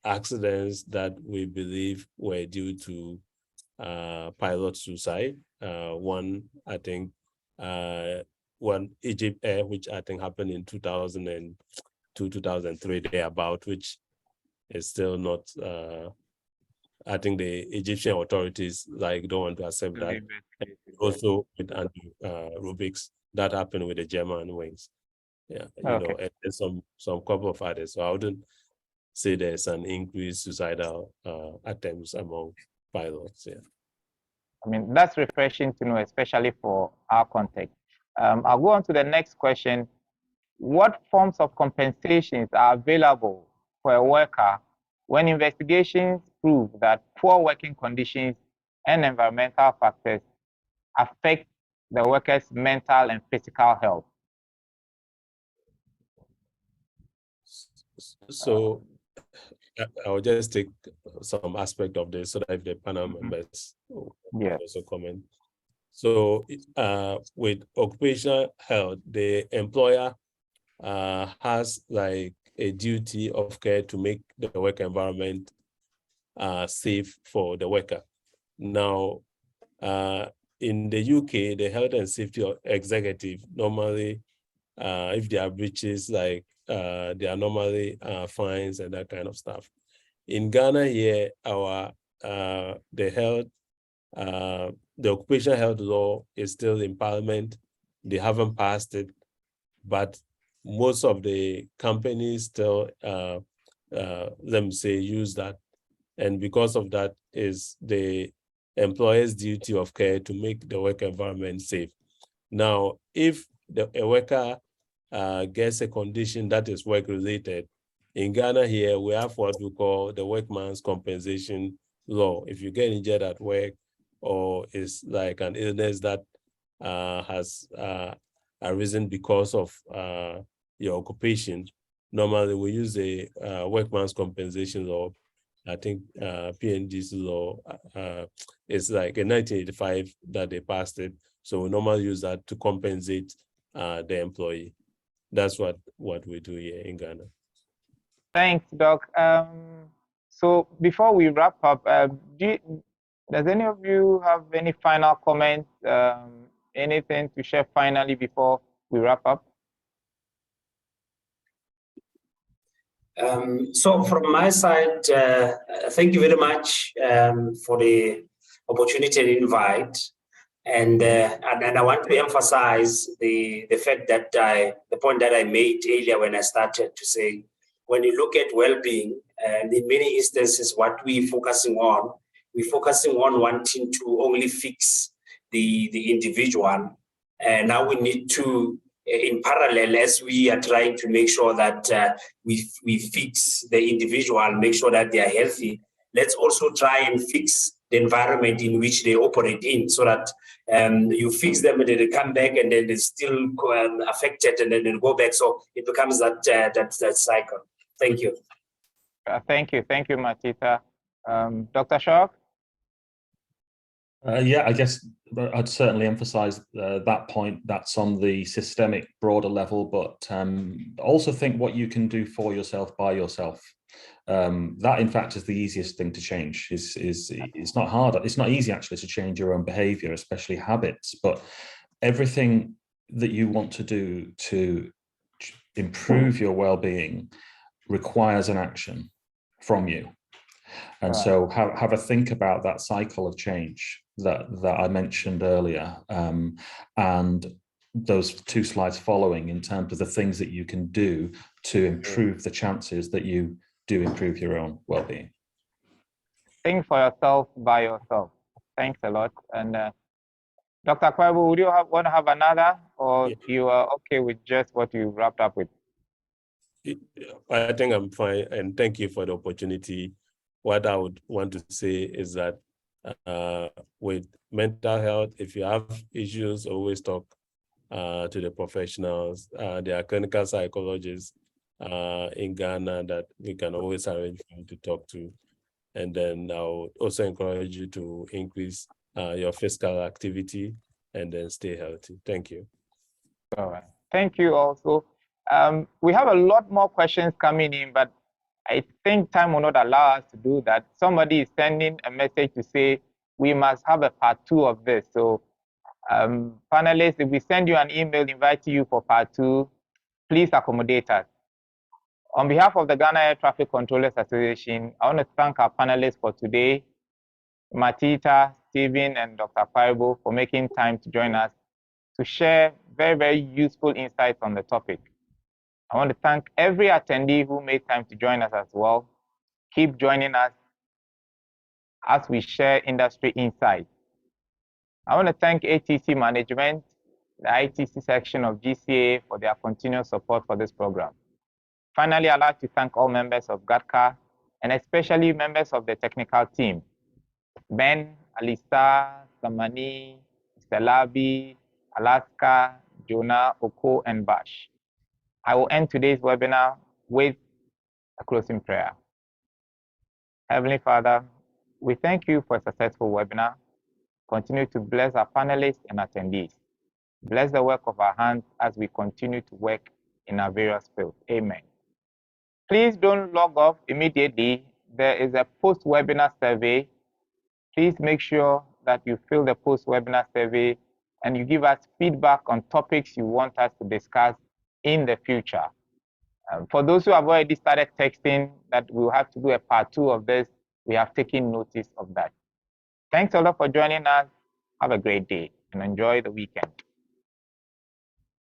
accidents that we believe were due to pilot suicide. One, I think, one Egypt Air, which I think happened in 2002, 2003, thereabout, which is still not, I think the Egyptian authorities don't want to accept that. Also with Rubik's, that happened with the German wings. Yeah, you know, and there's some couple of others. So I wouldn't say there's an increased suicidal attempts among pilots. Yeah. I mean, that's refreshing to know, especially for our context. I'll go on to the next question. What forms of compensations are available for a worker when investigations prove that poor working conditions and environmental factors affect the worker's mental and physical health? So I'll just take some aspect of this so that if the panel members also comment. So with occupational health, the employer has like a duty of care to make the work environment safe for the worker. Now, in the UK, the health and safety executive normally, if there are breaches, like there are normally fines and that kind of stuff. In Ghana here, our the occupational health law is still in Parliament. They haven't passed it, but most of the companies still, let me say, use that. And because of that is the employer's duty of care to make the work environment safe. Now, if a worker gets a condition that is work-related, in Ghana here, we have what we call the workman's compensation law. If you get injured at work, or it's like an illness that has arisen because of your occupation, normally we use the workman's compensation law. I think PNG's law is like in 1985 that they passed it. So we normally use that to compensate the employee. That's what we do here in Ghana. Thanks, Doc. So before we wrap up, does any of you have any final comments, anything to share finally before we wrap up? So from my side, thank you very much for the opportunity and invite. And I want to emphasize the fact that the point that I made earlier when I started to say, when you look at well-being, and in many instances, what we're focusing on wanting to only fix the individual. And now we need to, in parallel, as we are trying to make sure that we fix the individual, make sure that they are healthy, let's also try and fix the environment in which they operate in, so that you fix them and then they come back and then they're still affected and then they go back. So it becomes that cycle. Thank you. Thank you, Matita. Dr. Shaw? Yeah, I guess I'd certainly emphasize that point. That's on the systemic, broader level, but also think what you can do for yourself by yourself. That, in fact, is the easiest thing to change. It's not hard. It's not easy actually to change your own behavior, especially habits. But everything that you want to do to improve your well-being requires an action from you. And so have a think about that cycle of change that I mentioned earlier, and those 2 slides following in terms of the things that you can do to improve the chances that you do improve your own well-being. Think for yourself by yourself. Thanks a lot. And Dr. Kwaibu, would you want to have another, or you are okay with just what you wrapped up with? I think I'm fine, and thank you for the opportunity. What I would want to say is that with mental health, if you have issues, always talk to the professionals. There are clinical psychologists in Ghana that we can always arrange for you to talk to. And then I would also encourage you to increase your physical activity and then stay healthy. Thank you. All right. Thank you also. We have a lot more questions coming in, but I think time will not allow us to do that. Somebody is sending a message to say we must have a part 2 of this. So panelists, if we send you an email inviting you for part 2, please accommodate us. On behalf of the Ghana Air Traffic Controllers Association, I want to thank our panelists for today, Matita, Stephen, and Dr. Kwaibu, for making time to join us to share very, very useful insights on the topic. I want to thank every attendee who made time to join us as well. Keep joining us as we share industry insights. I want to thank ATC management, the ITC section of GCA, for their continued support for this program. Finally, I'd like to thank all members of GATCA, and especially members of the technical team, Ben, Alisa, Samani, Stelabi, Alaska, Jonah, Oko, and Bash. I will end today's webinar with a closing prayer. Heavenly Father, we thank you for a successful webinar. Continue to bless our panelists and attendees. Bless the work of our hands as we continue to work in our various fields. Amen. Please don't log off immediately. There is a post-webinar survey. Please make sure that you fill the post-webinar survey and you give us feedback on topics you want us to discuss in the future. For those who have already started texting that we'll have to do a part 2 of this, we have taken notice of that. Thanks a lot for joining us. Have a great day and enjoy the weekend.